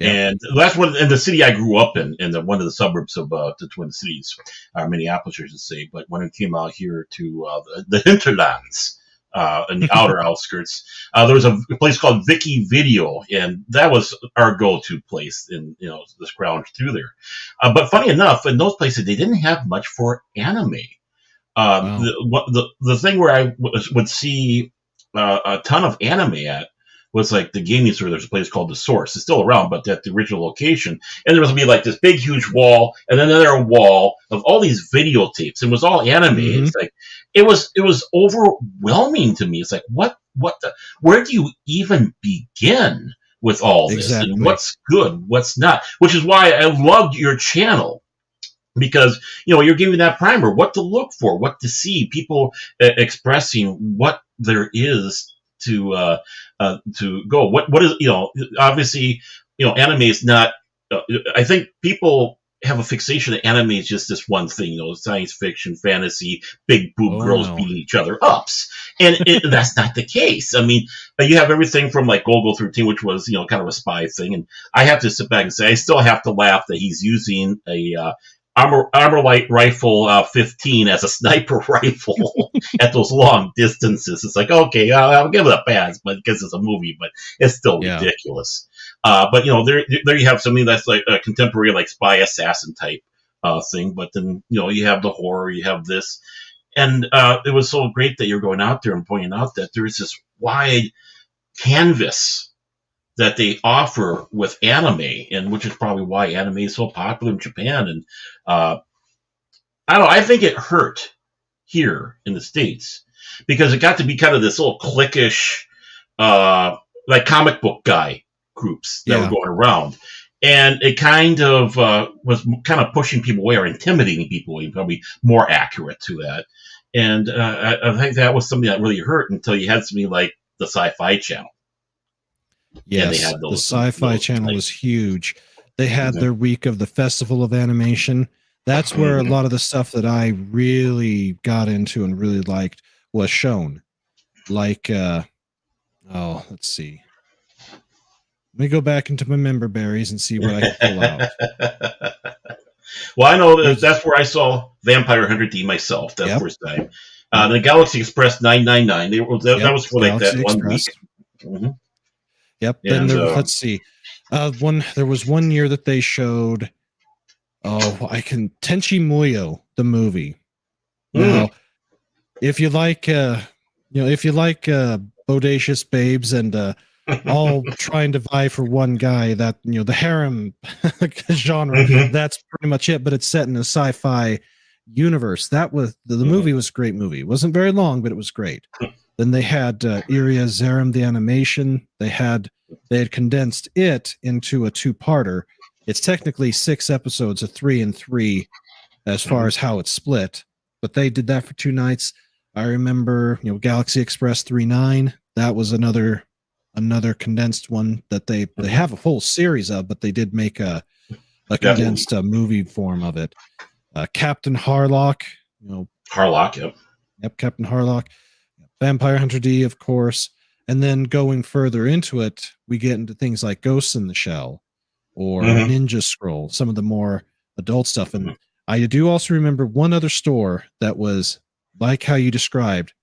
And that's one in the city I grew up in one of the suburbs of the Twin Cities, Minneapolis, I should say. But when it came out here to the hinterlands, in the outer outskirts, there was a place called Vicky Video, and that was our go-to place in the scrounge through there. But funny enough, in those places they didn't have much for anime. The thing where I would see a ton of anime at was like the gaming store. There's a place called The Source. It's still around, but at the original location. And there was going to be like this big, huge wall, and then another wall of all these videotapes. And it was all anime. It's like it was overwhelming to me. It's like where do you even begin with all this? Exactly. And what's good, what's not? Which is why I loved your channel. Because you're giving that primer, what to look for, what to see, people expressing what there is to go. What is obviously anime is not. I think people have a fixation that anime is just this one thing. Science fiction, fantasy, big boob girls beating each other ups, and that's not the case. I mean, you have everything from like Golgo 13, which was kind of a spy thing, and I have to sit back and say I still have to laugh that he's using a Armorlight rifle 15 as a sniper rifle at those long distances. It's like, okay, I'll give it a pass, but because it's a movie, but it's still ridiculous. But there you have something that's like a contemporary, like spy assassin type thing. But then you have the horror, you have this, and it was so great that you're going out there and pointing out that there is this wide canvas that they offer with anime, and which is probably why anime is so popular in Japan. And I don't know, I think it hurt here in the States because it got to be kind of this little cliquish, like comic book guy groups that were going around. and it kind of was kind of pushing people away or intimidating people away, probably more accurate to that. And I think that was something that really hurt until you had something like the Sci-Fi Channel. And they Yes, had the Sci-Fi Channel was huge. They had their week of the Festival of Animation. That's where a lot of the stuff that I really got into and really liked was shown. Like, let's see. Let me go back into my member berries and see what I can pull out. Well, I know that's where I saw Vampire Hunter D myself that first time. The Galaxy Express 999. That was for like Galaxy that Express. 1 week. Yep. Then let's see. There was one year that they showed. Tenchi Muyo, the movie. Now, if you like, bodacious babes and all trying to vie for one guy, that the harem genre, that's pretty much it. But it's set in a sci-fi universe. That was the movie was a great movie. It wasn't very long, but it was great. Then they had Iria Zerum, the animation. They had condensed it into a 2-parter. It's technically 6 episodes, of 3 and 3, as far as how it's split. But they did that for 2 nights. I remember, Galaxy Express 39. That was another condensed one that they have a full series of, but they did make a condensed movie form of it. Captain Harlock, Harlock, yep, Captain Harlock. Vampire Hunter D, of course. And then going further into it, we get into things like Ghosts in the Shell or Ninja Scroll, some of the more adult stuff. And I do also remember one other store that was like how you described,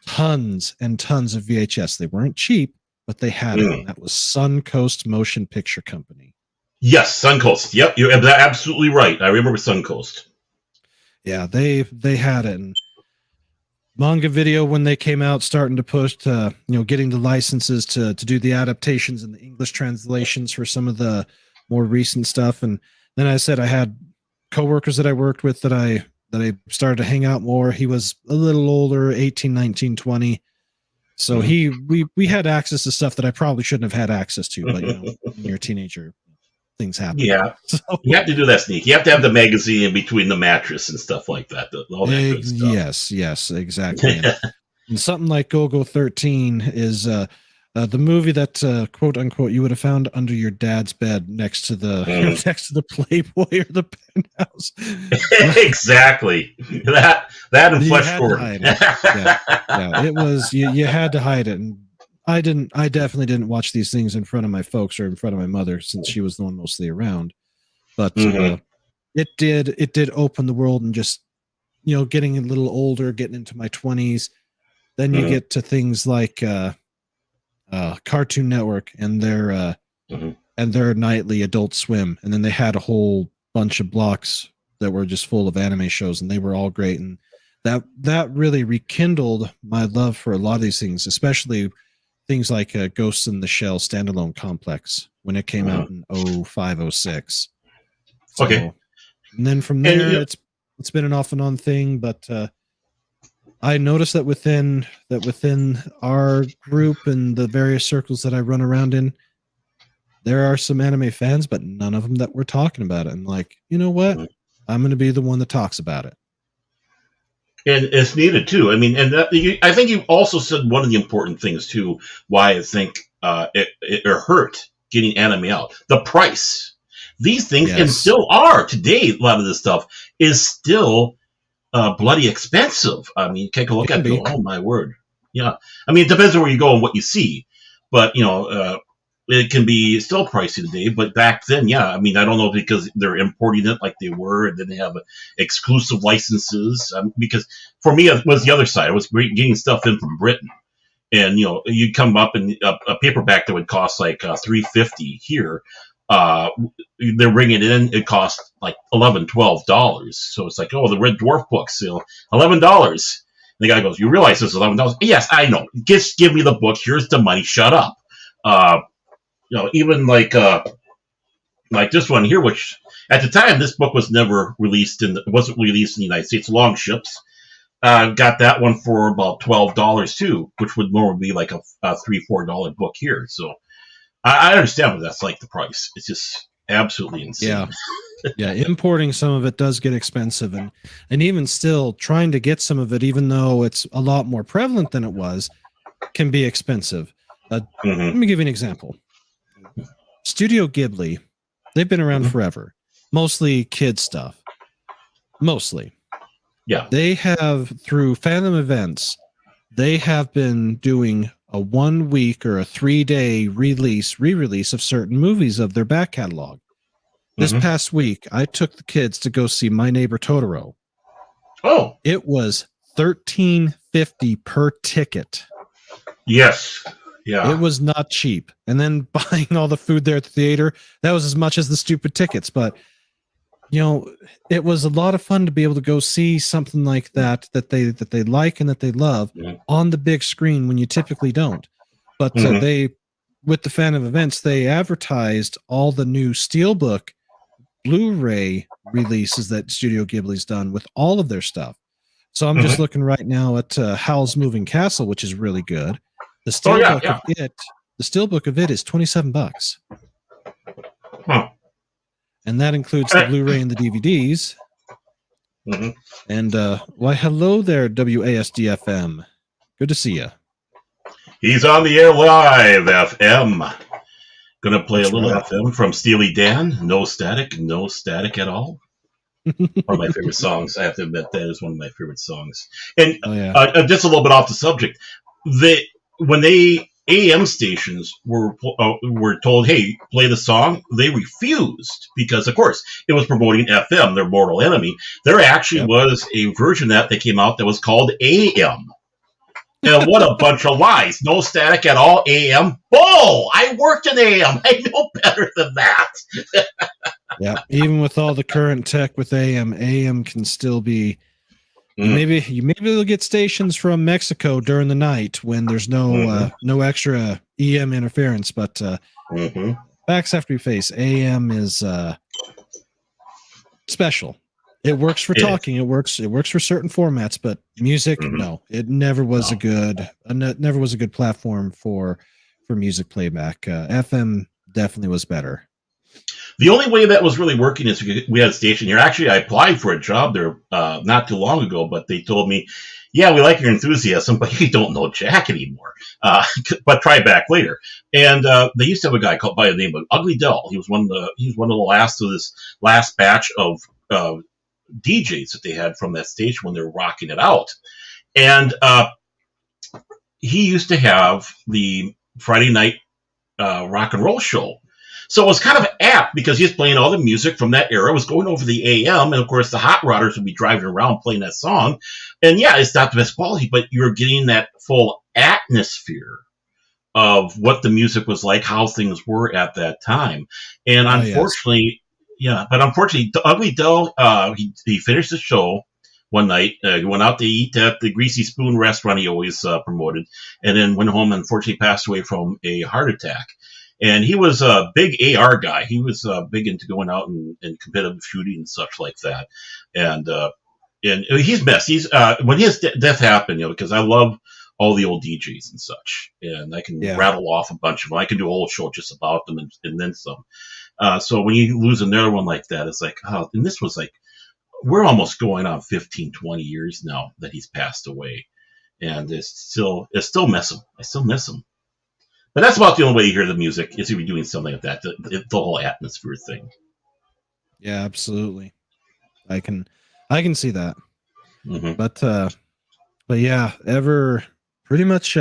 tons and tons of VHS. They weren't cheap, but they had it. And that was Suncoast Motion Picture Company. Yes, Suncoast. Yep, you're absolutely right. I remember Suncoast. Yeah, they had it. And Manga Video, when they came out, starting to push to getting the licenses to do the adaptations and the English translations for some of the more recent stuff. And then I said I had coworkers that I worked with that I started to hang out more. He was a little older, 18, 19, 20. So we had access to stuff that I probably shouldn't have had access to, but when you're a teenager, things happen. Yeah. So, you have to do that sneak. You have to have the magazine in between the mattress and stuff like that. All that good stuff. Yes, exactly. And something like Go-Go 13 is the movie that quote unquote you would have found under your dad's bed next to the Playboy or the Penthouse. Exactly. That and Flesh Gordon. Yeah, it was you had to hide it. And I definitely didn't watch these things in front of my folks or in front of my mother, since she was the one mostly around. But it did open the world, and just getting a little older, getting into my 20s, then you get to things like Cartoon Network and their nightly Adult Swim, and then they had a whole bunch of blocks that were just full of anime shows, and they were all great. And that really rekindled my love for a lot of these things, especially things like Ghosts in the Shell standalone complex when it came out in 0506. So, okay. And then from there, it's been an off and on thing, but I noticed that within our group and the various circles that I run around in, there are some anime fans, but none of them that we're talking about it. And like, you know what? I'm going to be the one that talks about it. And it's needed too. I mean, and I think you also said one of the important things too, why I think it hurt getting anime out. The price. These things, and still are today, a lot of this stuff is still bloody expensive. I mean, take a look at it. Oh my word. Yeah. I mean, it depends on where you go and what you see. But, it can be still pricey today, but back then, yeah. I mean, I don't know, because they're importing it like they were, and then they have exclusive licenses. Because for me, it was the other side. I was getting stuff in from Britain, and you'd come up and a paperback that would cost like $3.50 here. They're bringing it in. It costs like $11-12. So it's like, oh, the Red Dwarf books, $11. The guy goes, "You realize this is $11?" Yes, I know. Just give me the book. Here's the money. Shut up. Even like this one here, which at the time this book was never released wasn't released in the United States. Long Ships. Got that one for about $12 too, which would normally be like a $3-4 book here. So I understand what that's like, the price. It's just absolutely insane. Yeah, importing some of it does get expensive, and even still trying to get some of it, even though it's a lot more prevalent than it was, can be expensive. Let me give you an example. Studio Ghibli, they've been around forever, mostly kid stuff. Mostly. Yeah. They have, through fandom events, they have been doing a 1 week or a 3-day re-release of certain movies of their back catalog. This past week, I took the kids to go see My Neighbor Totoro. Oh, it was $13.50 per ticket. Yes. Yeah. It was not cheap. And then buying all the food there at the theater, that was as much as the stupid tickets. But, you know, it was a lot of fun to be able to go see something like that they like and that they love on the big screen when you typically don't. But they, with the fan of events, they advertised all the new Steelbook Blu-ray releases that Studio Ghibli's done with all of their stuff. So I'm just looking right now at Howl's Moving Castle, which is really good. The Steelbook of it, the Steelbook of it is $27. And that includes the Blu-ray and the DVDs. And why, hello there, WASD-FM. Good to see you. He's on the air live, FM. Gonna play a little FM from Steely Dan. No static at all. One of my favorite songs. I have to admit that is one of my favorite songs. And just a little bit off the subject. When AM stations were told, hey, play the song, they refused because, of course, it was promoting FM, their mortal enemy. There actually was a version that came out that was called AM. And what a bunch of lies. No static at all, AM. Bull! I worked in AM. I know better than that. Yeah, even with all the current tech with AM can still be... Maybe they'll get stations from Mexico during the night when there's no extra EM interference, but facts have to be faced. AM is special. It works for talking. It works for certain formats, but music, no. It never was a good platform for music playback. FM definitely was better. The only way that was really working is we had a station here. Actually, I applied for a job there not too long ago, but they told me, yeah, we like your enthusiasm, but you don't know Jack anymore. But try back later. And they used to have a guy called by the name of Ugly Dell. He was one of the last of this last batch of DJs that they had from that station when they were rocking it out. And he used to have the Friday night rock and roll show. So it was kind of apt because he was playing all the music from that era. It was going over the AM, and of course the hot rodders would be driving around playing that song. And yeah, it's not the best quality, but you're getting that full atmosphere of what the music was like, how things were at that time. And unfortunately, unfortunately, Ugly Dell, he finished the show one night. He went out to eat at the Greasy Spoon restaurant he always promoted, and then went home and unfortunately passed away from a heart attack. And he was a big AR guy. He was big into going out and competitive shooting and such like that. And he's messed. He's when his death happened, because I love all the old DJs and such, and I can rattle off a bunch of them. I can do a whole show just about them and then some. So when you lose another one like that, it's like, oh, and this was like, we're almost going on 15, 20 years now that he's passed away, and it still miss him. I still miss him. But that's about the only way you hear the music is if you're doing something like that, the whole atmosphere thing. Yeah, absolutely. I can see that. But yeah, ever pretty much,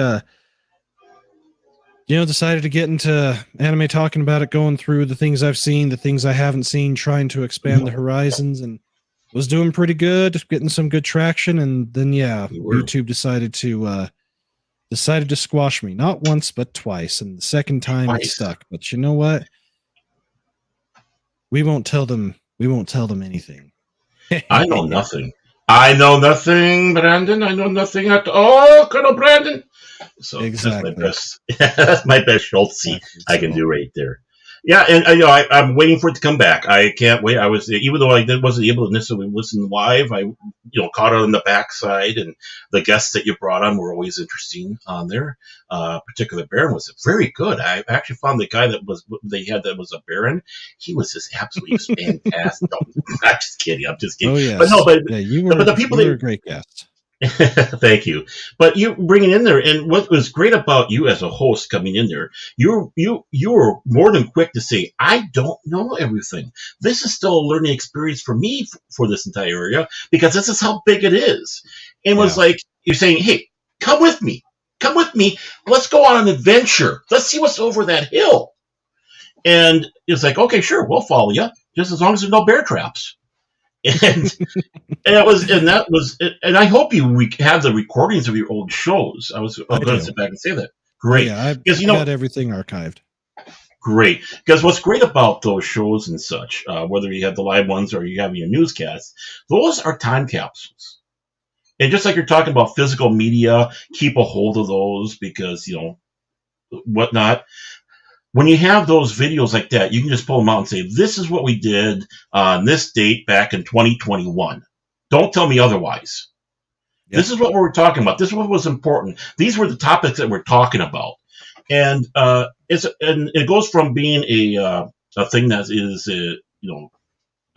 decided to get into anime, talking about it, going through the things I've seen, the things I haven't seen, trying to expand the horizons, and was doing pretty good, getting some good traction. And then, YouTube decided to squash me, not once but twice, and the second time it stuck. But you know what? We won't tell them anything. I know nothing, Brandon. I know nothing at all, Colonel Brandon. So exactly, that's my best Schultz I can do right there. Yeah, and I'm waiting for it to come back. I can't wait. I was, even though wasn't able to necessarily listen live, I caught it on the backside, and the guests that you brought on were always interesting on there. Particular Baron was very good. I actually found the guy that was a Baron. He was just absolutely fantastic. No, I'm just kidding. I'm just kidding. Oh yes, But no, yeah, but the people you were a great guest. Thank you. But you bringing in there, and what was great about you as a host coming in there, you were more than quick to say, "I don't know everything. This is still a learning experience for me for this entire area because this is how big it is." And it was like you're saying, "Hey, come with me, come with me. Let's go on an adventure. Let's see what's over that hill." And it's like, "Okay, sure, we'll follow you, just as long as there's no bear traps." And and I hope you have the recordings of your old shows. I'm going to sit back and say that. Great. Yeah, because I got everything archived. Great. Because what's great about those shows and such, whether you have the live ones or you have your newscasts, those are time capsules. And just like you're talking about physical media, keep a hold of those because, whatnot. When you have those videos like that, you can just pull them out and say, this is what we did on this date back in 2021. Don't tell me otherwise. Yep. This is what we were talking about. This is what was important. These were the topics that we're talking about. And it goes from being a thing that is a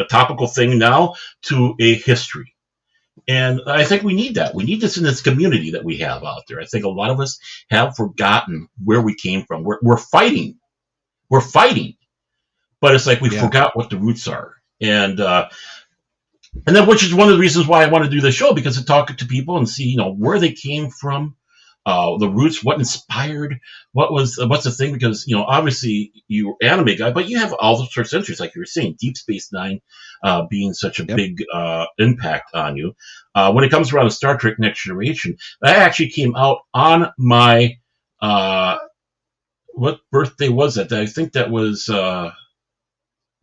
topical thing now to a history. And I think we need that. We need this in this community that we have out there. I think a lot of us have forgotten where we came from. We're fighting. We're fighting, but it's like we forgot what the roots are, and then which is one of the reasons why I want to do the show, because to talk to people and see where they came from, the roots, what inspired, what's the thing, because obviously you're an anime guy, but you have all the sorts of interests, like you were saying, Deep Space Nine being such a big impact on you. When it comes around to Star Trek Next Generation, that actually came out on my what birthday was that? I think that was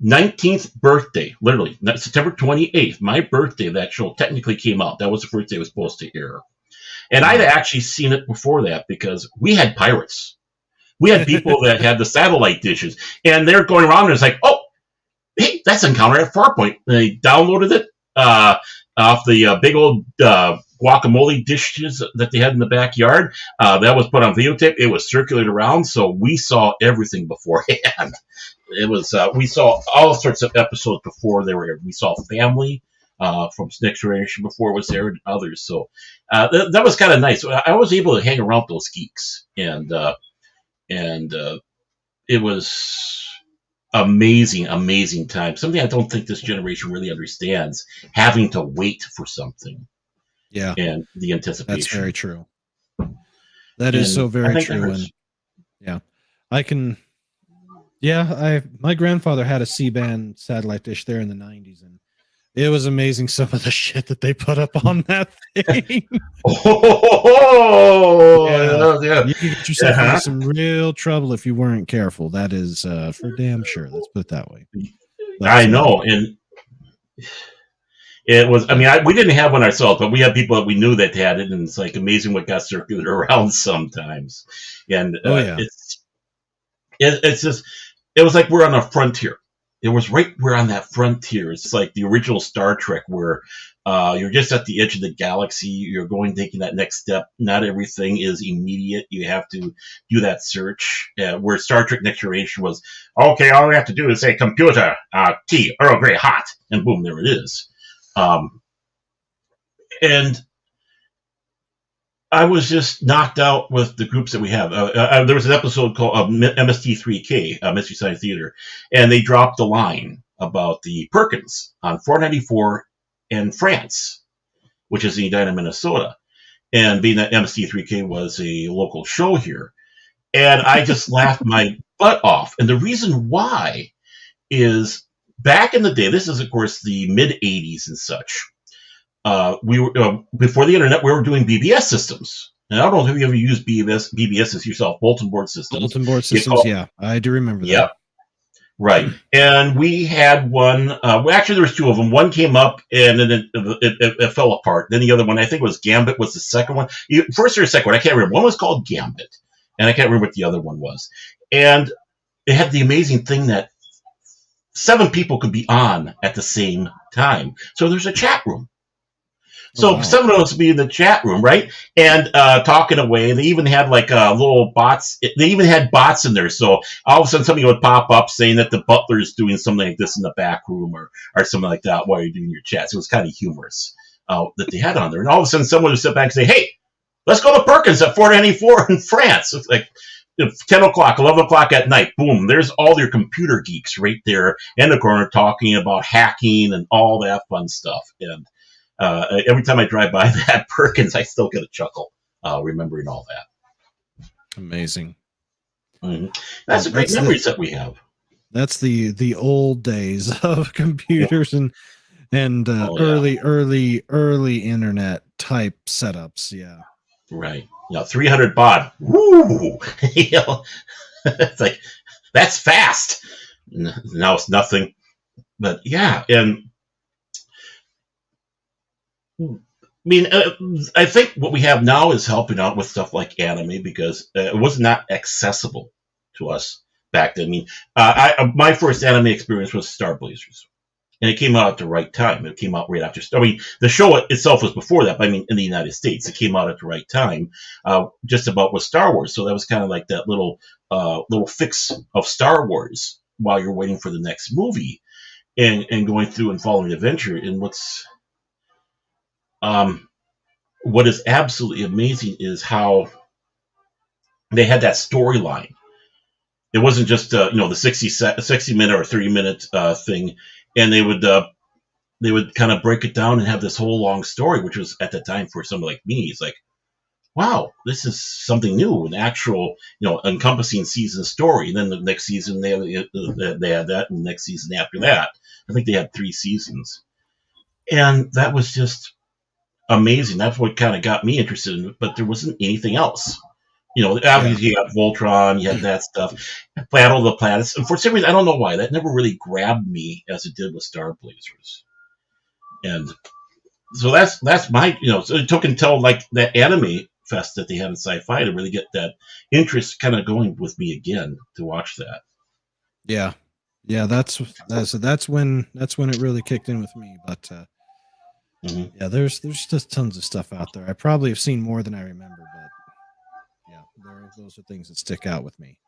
19th birthday, literally. September 28th, my birthday, that show technically came out. That was the first day it was supposed to air. And I'd actually seen it before that because we had pirates. We had people that had the satellite dishes. And they're going around and it's like, oh, hey, that's Encounter at Farpoint. And they downloaded it off the big old guacamole dishes that they had in the backyard. That was put on videotape. It was circulated around, so we saw everything beforehand. It was we saw all sorts of episodes before they were aired. We saw Family from Next Generation before it was aired, and others. So that was kind of nice. I was able to hang around those geeks, and it was amazing time. Something I don't think this generation really understands, having to wait for something. Yeah. And the anticipation. That's very true. That is so very true. And yeah, my grandfather had a C-band satellite dish there in the 90s, and it was amazing some of the shit that they put up on that thing. Yeah. You could get yourself into some real trouble if you weren't careful. That is for damn sure. Let's put it that way. I know. And it was, we didn't have one ourselves, but we had people that we knew that had it, and it's like amazing what got circulated around sometimes. And it's just, it was like we're on a frontier. It was we're on that frontier. It's like the original Star Trek where you're just at the edge of the galaxy. You're taking that next step. Not everything is immediate. You have to do that search. Where Star Trek Next Generation was, okay, all we have to do is say, computer, tea, Earl Grey hot, and boom, there it is. And I was just knocked out with the groups that we have. There was an episode called MST3K, Mystery Science Theater, and they dropped the line about the Perkins on 494 in France, which is in Edina, Minnesota. And being that MST3K was a local show here, and I just laughed my butt off. And the reason why is back in the day, this is, of course, the mid-'80s and such. We were before the internet. We were doing BBS systems, and I don't know if you ever used BBSs yourself, bulletin board systems. Bulletin board systems, yeah, I do remember that. Yeah, right. And we had one. Actually, there was two of them. One came up, and then it fell apart. Then the other one, I think it was Gambit, was the second one. First or second one, I can't remember. One was called Gambit, and I can't remember what the other one was. And it had the amazing thing that 7 people could be on at the same time. So there's a chat room. So wow. 7 of us would be in the chat room, right? And talking away. They even had like little bots. They even had bots in there. So all of a sudden something would pop up saying that the butler is doing something like this in the back room or something like that while you're doing your chats. It was kind of humorous that they had on there. And all of a sudden someone would sit back and say, hey, let's go to Perkins at 494 in France. It's like 10 o'clock, 11 o'clock at night. Boom, there's all your computer geeks right there in the corner talking about hacking and all that fun stuff. And every time I drive by that Perkins, I still get a chuckle remembering all that. Amazing. Mm-hmm. That's the great memories that we have. That's the old days of computers and early internet type setups. Yeah. Right. 300 baud. Woo! It's like, that's fast. Now it's nothing. But yeah, and I think what we have now is helping out with stuff like anime because it was not accessible to us back then. My first anime experience was Star Blazers. And it came out at the right time. It came out right after. The show itself was before that, but in the United States, it came out at the right time, just about with Star Wars. So that was kind of like that little fix of Star Wars while you're waiting for the next movie, and going through and following the adventure. And what is absolutely amazing is how they had that storyline. It wasn't just the 60-minute or 30-minute thing. And they would kind of break it down and have this whole long story, which was at the time for someone like me, it's like, wow, this is something new, an actual, encompassing season story. And then the next season they had that, and the next season after that, I think they had 3 seasons, and that was just amazing. That's what kind of got me interested in it. But there wasn't anything else. Obviously you got Voltron, you had that stuff, Battle of the Planets, and for some reason I don't know why that never really grabbed me as it did with Star Blazers. And so that's my so it took until like that anime fest that they had in Sci-Fi to really get that interest kind of going with me again to watch that. Yeah, that's when it really kicked in with me. But yeah, there's just tons of stuff out there. I probably have seen more than I remember, but. Those are things that stick out with me.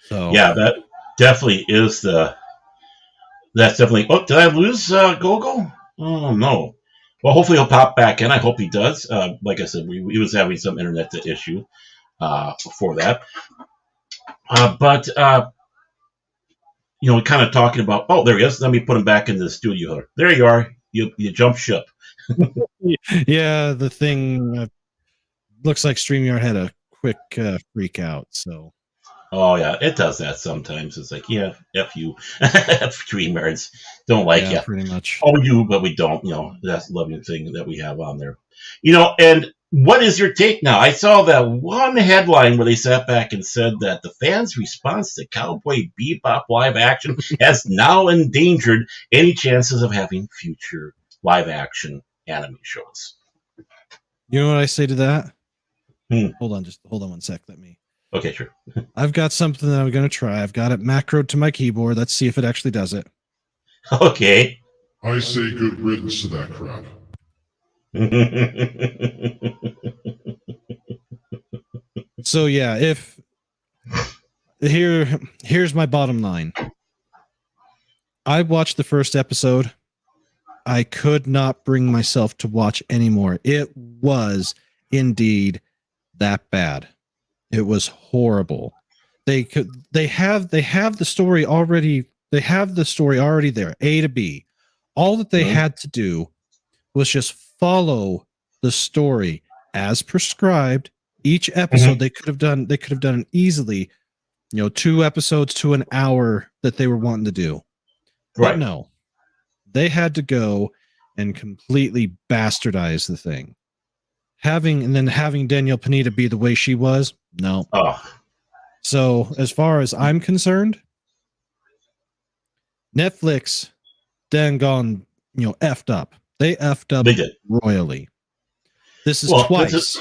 So yeah, that definitely is that's definitely. Oh, did I lose Gogo? Oh no. Well, hopefully he'll pop back in. I hope he does. Like I said, he was having some internet issue before that. But kind of talking about. Oh, there he is. Let me put him back in the studio. There you are. You jumped ship. Yeah, the thing. Looks like StreamYard had a quick freak out. So, oh yeah, it does that sometimes. It's like, yeah, f you, StreamYards don't like you. Pretty much. Oh, we do, but we don't. That's the loving thing that we have on there. And what is your take now? I saw that one headline where they sat back and said that the fans' response to Cowboy Bebop live action has now endangered any chances of having future live action anime shows. You know what I say to that? Hold on 1 sec. Let me. Okay, sure. I've got something that I'm going to try. I've got it macroed to my keyboard. Let's see if it actually does it. Okay. I say good riddance to that crap. So yeah, here's my bottom line. I watched the first episode. I could not bring myself to watch anymore. It was indeed that bad. It was horrible. They have the story already. They have the story already there, A to B. All that they had to do was just follow the story as prescribed. Each episode they could have done it easily, 2 episodes to an hour that they were wanting to do. Right. But no. They had to go and completely bastardize the thing. Having Danielle Pineda be the way she was, no. Oh. So as far as I'm concerned, Netflix dang gone, effed up. They effed up royally. This is twice.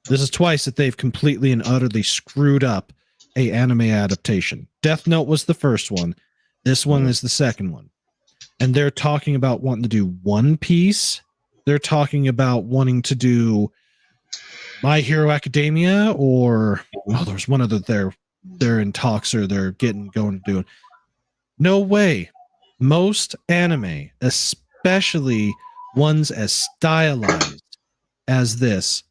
This is twice that they've completely and utterly screwed up a anime adaptation. Death Note was the first one. This one is the second one. And they're talking about wanting to do One Piece. They're talking about wanting to do My Hero Academia, or there's one other they're in talks, or they're going to do. No way. Most anime, especially ones as stylized as this,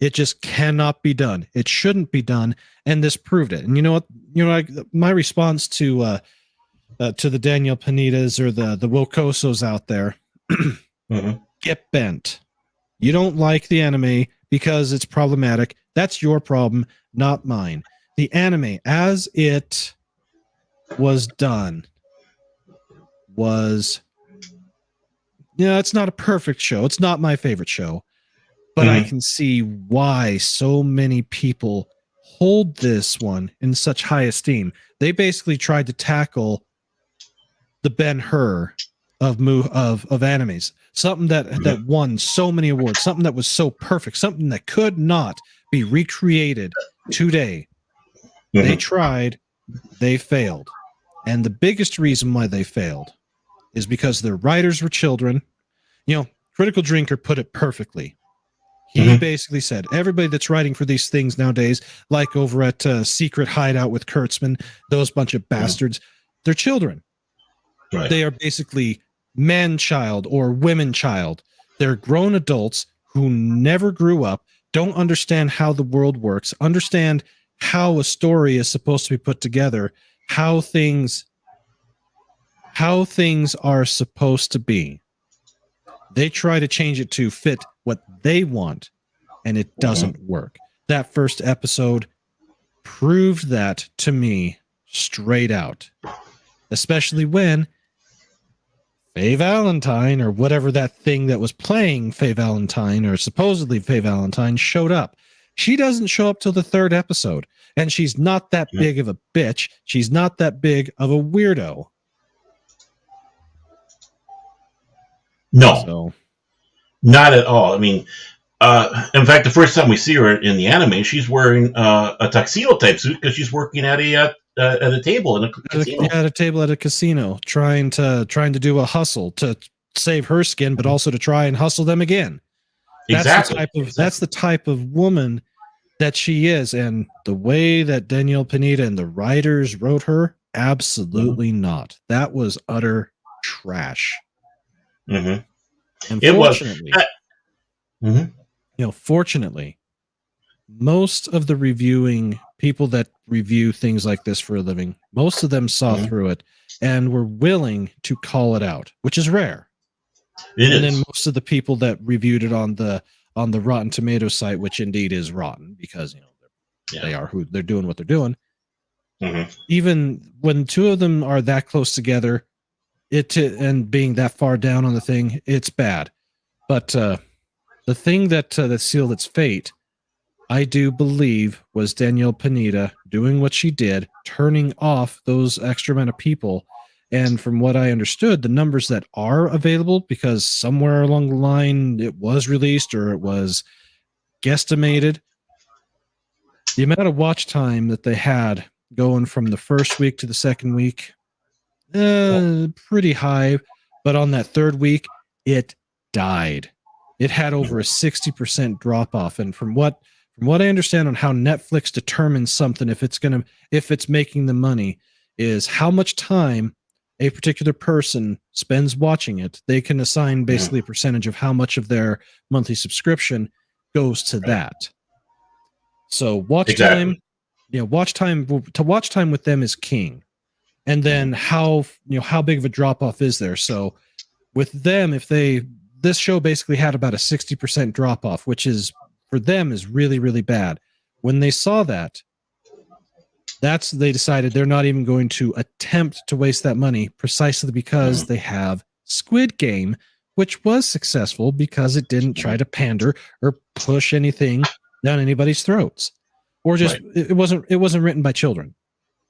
it just cannot be done. It shouldn't be done, and this proved it. And you know what? My response to the Daniel Panitas or the Wokosos out there, get bent. You don't like the anime because it's problematic. That's your problem, not mine. The anime, as it was done, was, it's not a perfect show. It's not my favorite show, but I can see why so many people hold this one in such high esteem. They basically tried to tackle the Ben-Hur of animes, something that won so many awards, something that was so perfect, something that could not be recreated today. They tried, they failed. And the biggest reason why they failed is because their writers were children. Critical Drinker put it perfectly. He basically said, everybody that's writing for these things nowadays, like over at Secret Hideout with Kurtzman, those bunch of bastards, they're children. Right. They are basically man-child or women-child. They're grown adults who never grew up, don't understand how the world works, understand how a story is supposed to be put together, how things are supposed to be. They try to change it to fit what they want, and it doesn't work. That first episode proved that to me straight out, especially when Faye Valentine, or whatever that thing that was playing Faye Valentine, or supposedly Faye Valentine, showed up. She doesn't show up till the third episode, and she's not that big of a bitch. She's not that big of a weirdo. No, not at all. I mean, in fact, the first time we see her in the anime, she's wearing a tuxedo type suit because she's working at a table in a casino. At a table at a casino, trying to do a hustle to save her skin, but also to try and hustle them again. That's the type of woman that she is, and the way that Danielle Pineda and the writers wrote her, absolutely not. That was utter trash. Unfortunately, fortunately, most of the reviewing people that review things like this for a living, most of them saw through it and were willing to call it out, which is rare. Then most of the people that reviewed it on the Rotten Tomatoes site, which indeed is rotten because they are who they're doing what they're doing. Even when two of them are that close together, and being that far down on the thing, it's bad. But the thing that sealed its fate, I do believe, was Danielle Pineda doing what she did, turning off those extra amount of people. And from what I understood, the numbers that are available, because somewhere along the line it was released or it was guesstimated, the amount of watch time that they had going from the first week to the second week, pretty high. But on that third week, it died. It had over a 60% drop off. And from what I understand on how Netflix determines something, if it's making the money, is how much time a particular person spends watching it. They can assign basically a percentage of how much of their monthly subscription goes to that. So watch time with them is king. And then how big of a drop off is there? So with them, this show basically had about a 60% drop off, which is for them is really, really bad. When they saw that, they decided they're not even going to attempt to waste that money, precisely because they have Squid Game, which was successful because it didn't try to pander or push anything down anybody's throats, or just it wasn't written by children.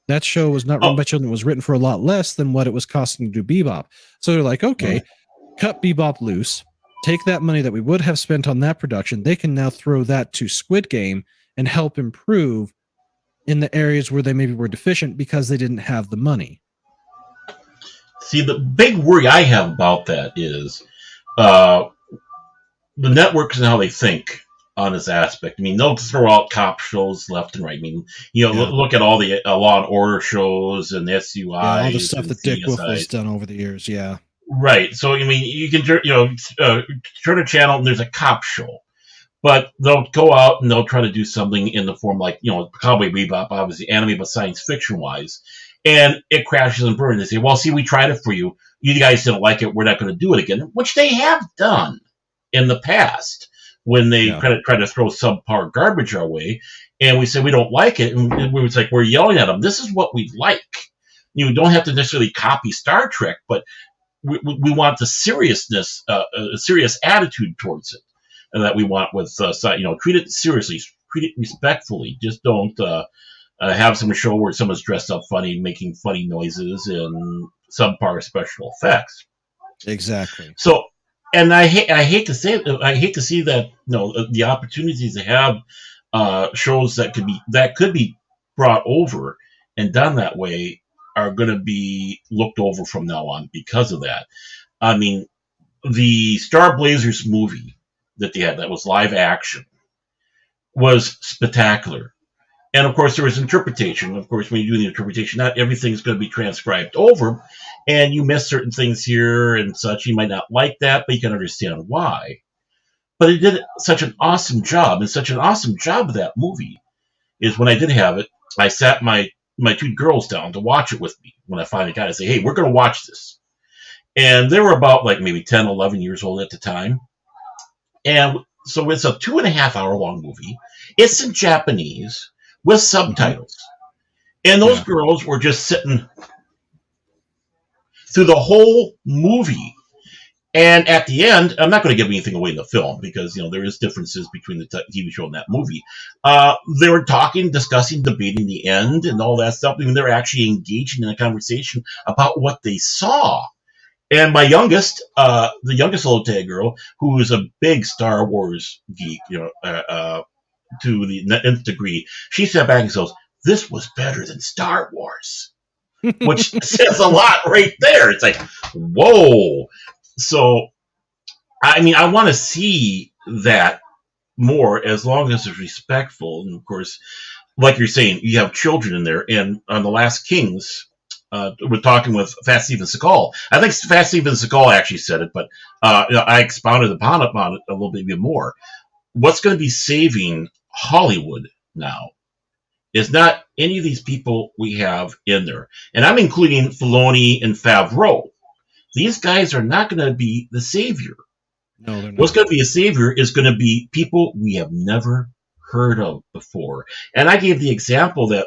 That show was not written by children. It was written for a lot less than what it was costing to do Bebop. So they're like, okay, cut Bebop loose, take that money that we would have spent on that production. They can now throw that to Squid Game and help improve in the areas where they maybe were deficient because they didn't have the money. See, the big worry I have about that is uh, the networks and how they think on this aspect. I mean, they'll throw out cop shows left and right. I mean, look at all the Law and Order shows and SUIs. Yeah, all the stuff that Dick CSIs. Wolf has done over the years. Yeah. Right. So, I mean, you can, turn a channel and there's a cop show. But they'll go out and they'll try to do something in the form like, Cowboy Bebop, obviously anime, but science fiction wise. And it crashes and burns. They say, well, see, we tried it for you. You guys didn't like it. We're not going to do it again, which they have done in the past when they try to throw subpar garbage our way. And we say we don't like it. And we was like, we're yelling at them. This is what we like. You don't have to necessarily copy Star Trek, but we want the seriousness, a serious attitude towards it. And that we want with, treat it seriously, treat it respectfully. Just don't have some show where someone's dressed up funny, making funny noises and subpar special effects. Exactly. So, and I hate to see that the opportunities to have shows that could be brought over and done that way are going to be looked over from now on because of that. I mean, the Star Blazers movie that they had that was live action was spectacular. And of course, there was interpretation. Of course, when you do the interpretation, not everything's going to be transcribed over, and you miss certain things here and such. You might not like that, but you can understand why. But it did such an awesome job, and such an awesome job of that movie is when I did have it, I sat my two girls down to watch it with me. When I finally got it, I say, hey, we're going to watch this. And they were about like maybe 10, 11 years old at the time. And so it's a 2.5 hour long movie. It's in Japanese with subtitles. And those girls were just sitting through the whole movie. And at the end, I'm not going to give anything away in the film because, there is differences between the TV show and that movie. They were talking, discussing, debating the end and all that stuff. I mean, they're actually engaging in a conversation about what they saw. And my youngest, the youngest little tag girl, who is a big Star Wars geek, to the nth degree, she sat back and says, "This was better than Star Wars," which says a lot right there. It's like, whoa. So, I mean, I want to see that more as long as it's respectful. And of course, like you're saying, you have children in there. And on The Last Kings, we're talking with Fast Steven Seagal. I think Fast Steven Seagal actually said it, but I expounded upon it a little bit more. What's going to be saving Hollywood now is not any of these people we have in there. And I'm including Filoni and Favreau. These guys are not going to be the savior. No, they're not. What's going to be a savior is going to be people we have never heard of before. And I gave the example that,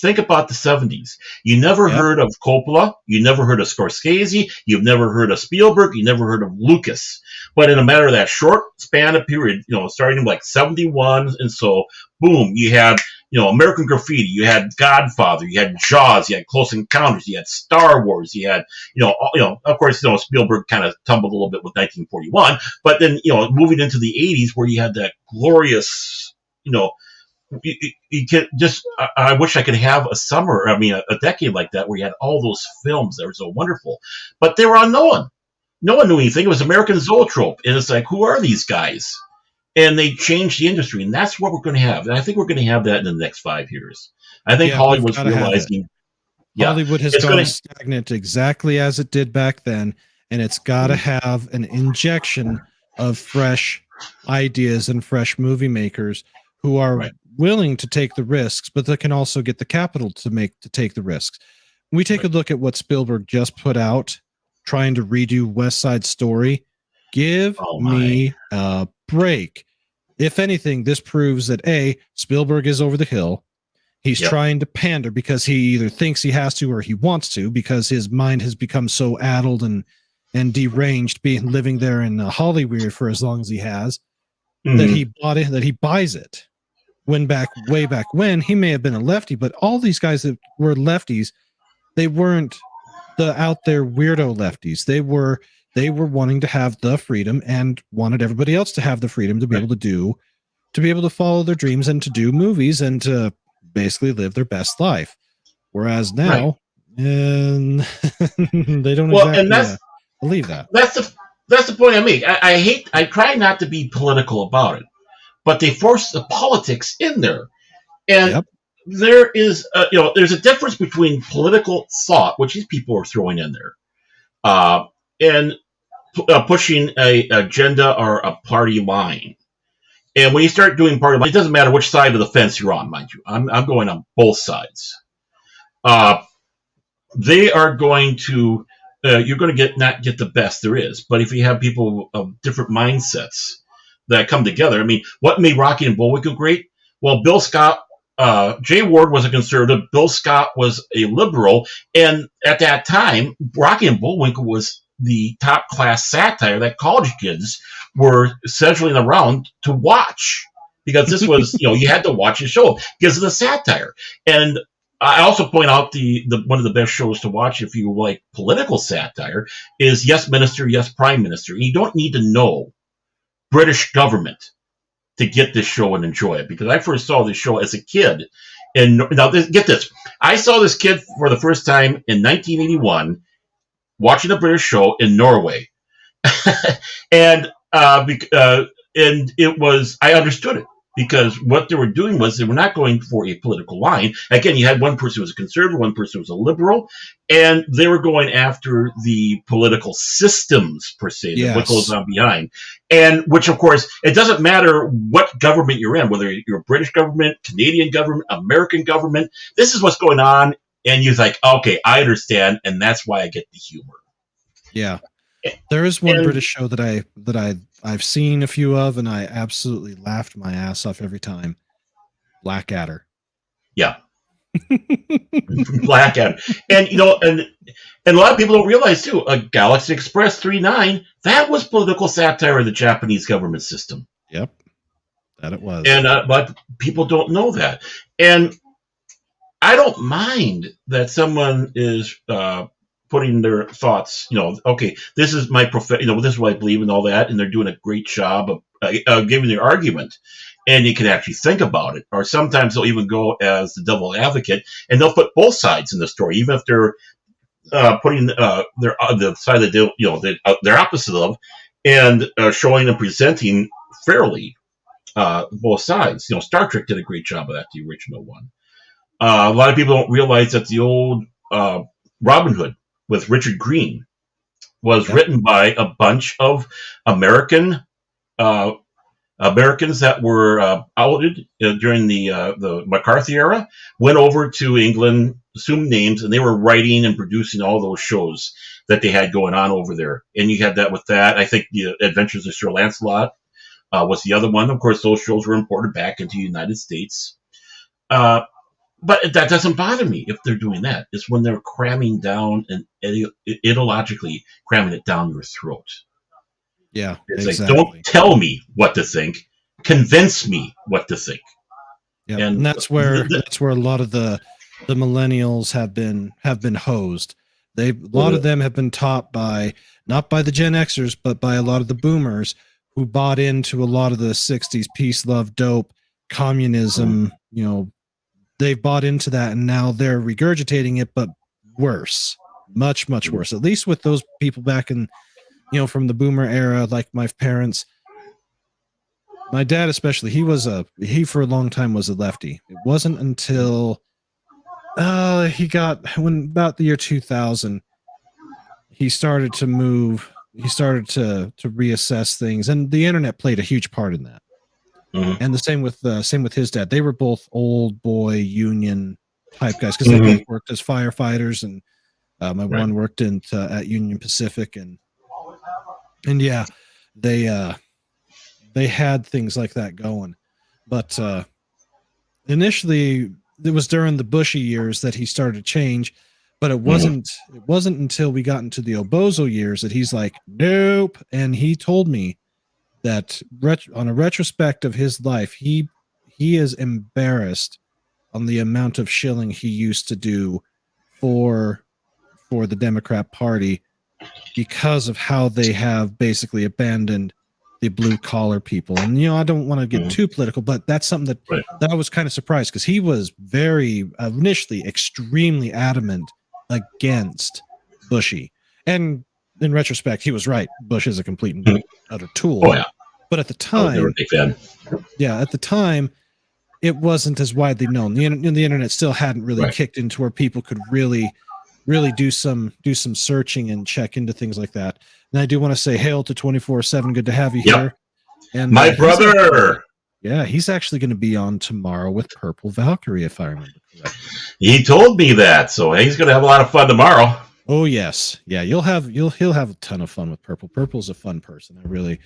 think about the 70s. You never heard of Coppola. You never heard of Scorsese. You've never heard of Spielberg. You never heard of Lucas. But in a matter of that short span of period, starting like 71, and so, boom, you had, American Graffiti. You had Godfather. You had Jaws. You had Close Encounters. You had Star Wars. You had, of course, Spielberg kind of tumbled a little bit with 1941. But then, moving into the 80s where you had that glorious, you can just, I wish I could have a decade like that where you had all those films that were so wonderful, but they were unknown. No one knew anything. It was American Zoetrope. And it's like, who are these guys? And they changed the industry. And that's what we're going to have. And I think we're going to have that in the next 5 years. I think Hollywood's realizing. Hollywood has gone stagnant exactly as it did back then. And it's got to have an injection of fresh ideas and fresh movie makers who are willing to take the risks, but that can also get the capital to take the risks. When we take a look at what Spielberg just put out, trying to redo West Side Story, give me a break. If anything, this proves that Spielberg is over the hill. He's trying to pander because he either thinks he has to or he wants to, because his mind has become so addled and deranged, living there in Hollywood for as long as he has, that he bought it, that he buys it. Way back when, he may have been a lefty, but all these guys that were lefties, they weren't the out there weirdo lefties. They were wanting to have the freedom and wanted everybody else to have the freedom to be able to follow their dreams and to do movies and to basically live their best life. Whereas Right. now, and they don't Well, and exactly believe that. that's the point I make. I try not to be political about it, but they force the politics in there, and Yep. there is there's a difference between political thought, which these people are throwing in there, and pushing a agenda or a party line. And when you start doing party line, it doesn't matter which side of the fence you're on, mind you. I'm going on both sides. They are going to you're going to not get the best there is. But if you have people of different mindsets that come together, I mean, what made Rocky and Bullwinkle great? Well, Bill Scott, Jay Ward was a conservative. Bill Scott was a liberal, and at that time, Rocky and Bullwinkle was the top class satire that college kids were scheduling around to watch, because this was you had to watch the show because of the satire. And I also point out the one of the best shows to watch if you like political satire is Yes Minister, Yes Prime Minister. You don't need to know British government to get this show and enjoy it, because I first saw this show as a kid. And now get this, I saw this kid for the first time in 1981 watching a British show in Norway, and it was, I understood it, because what they were doing was they were not going for a political line. Again, you had one person who was a conservative, one person who was a liberal, and they were going after the political systems, per se, Yes. what goes on behind. And which, of course, it doesn't matter what government you're in, whether you're a British government, Canadian government, American government, this is what's going on, and you're like, okay, I understand, and that's why I get the humor. Yeah. There is one British show that I've seen a few of, and I absolutely laughed my ass off every time. Blackadder. Yeah. Blackadder. And and a lot of people don't realize too, Galaxy Express 39, that was political satire of the Japanese government system. Yep. That it was. And but people don't know that. And I don't mind that someone is putting their thoughts, okay, this is my this is what I believe and all that, and they're doing a great job of giving their argument, and you can actually think about it. Or sometimes they'll even go as the devil advocate, and they'll put both sides in the story, even if they're putting the side that they're opposite of, and showing and presenting fairly both sides. Star Trek did a great job of that, the original one. A lot of people don't realize that the old Robin Hood with Richard Green was written by a bunch of Americans that were outed during the McCarthy era, went over to England, assumed names, and they were writing and producing all those shows that they had going on over there. And you had that with that. I think the Adventures of Sir Lancelot was the other one. Of course, those shows were imported back into the United States. But that doesn't bother me if they're doing that. It's when they're cramming down and ideologically cramming it down your throat. Yeah, it's exactly. Like, don't tell me what to think. Convince me what to think. Yeah, and that's where a lot of the millennials have been hosed. A lot of them have been taught not by the Gen Xers, but by a lot of the boomers who bought into a lot of the 60s peace, love, dope, communism, they've bought into that, and now they're regurgitating it, but worse, much, much worse. At least with those people back in, from the boomer era, like my parents, my dad especially, he for a long time was a lefty. It wasn't until when about the year 2000, he started to move. He started to reassess things, and the internet played a huge part in that. Mm-hmm. And the same with his dad. They were both old boy union type guys, because they both worked as firefighters, and my one worked at Union Pacific, and yeah, they had things like that going. But initially, it was during the Bushy years that he started to change. But it wasn't until we got into the Obozo years that he's like, nope. And he told me that on a retrospect of his life, he is embarrassed on the amount of shilling he used to do for the Democrat Party, because of how they have basically abandoned blue collar people. And I don't want to get Mhm. too political, but that's something Right. that I was kind of surprised, because he was very initially extremely adamant against Bushy. And in retrospect, he was right. Bush is a complete and Mhm. utter tool. Oh yeah, But at the I was never a time, big fan. at the time, it wasn't as widely known. The internet still hadn't really Right. kicked into where people could really do some searching and check into things like that. And I do want to say hail to 24/7. Good to have you Yep. here. And My brother. he's actually going to be on tomorrow with Purple Valkyrie, if I remember correctly. He told me that, so he's going to have a lot of fun tomorrow. Oh yes, yeah. He'll have a ton of fun with Purple. Purple's a fun person. I really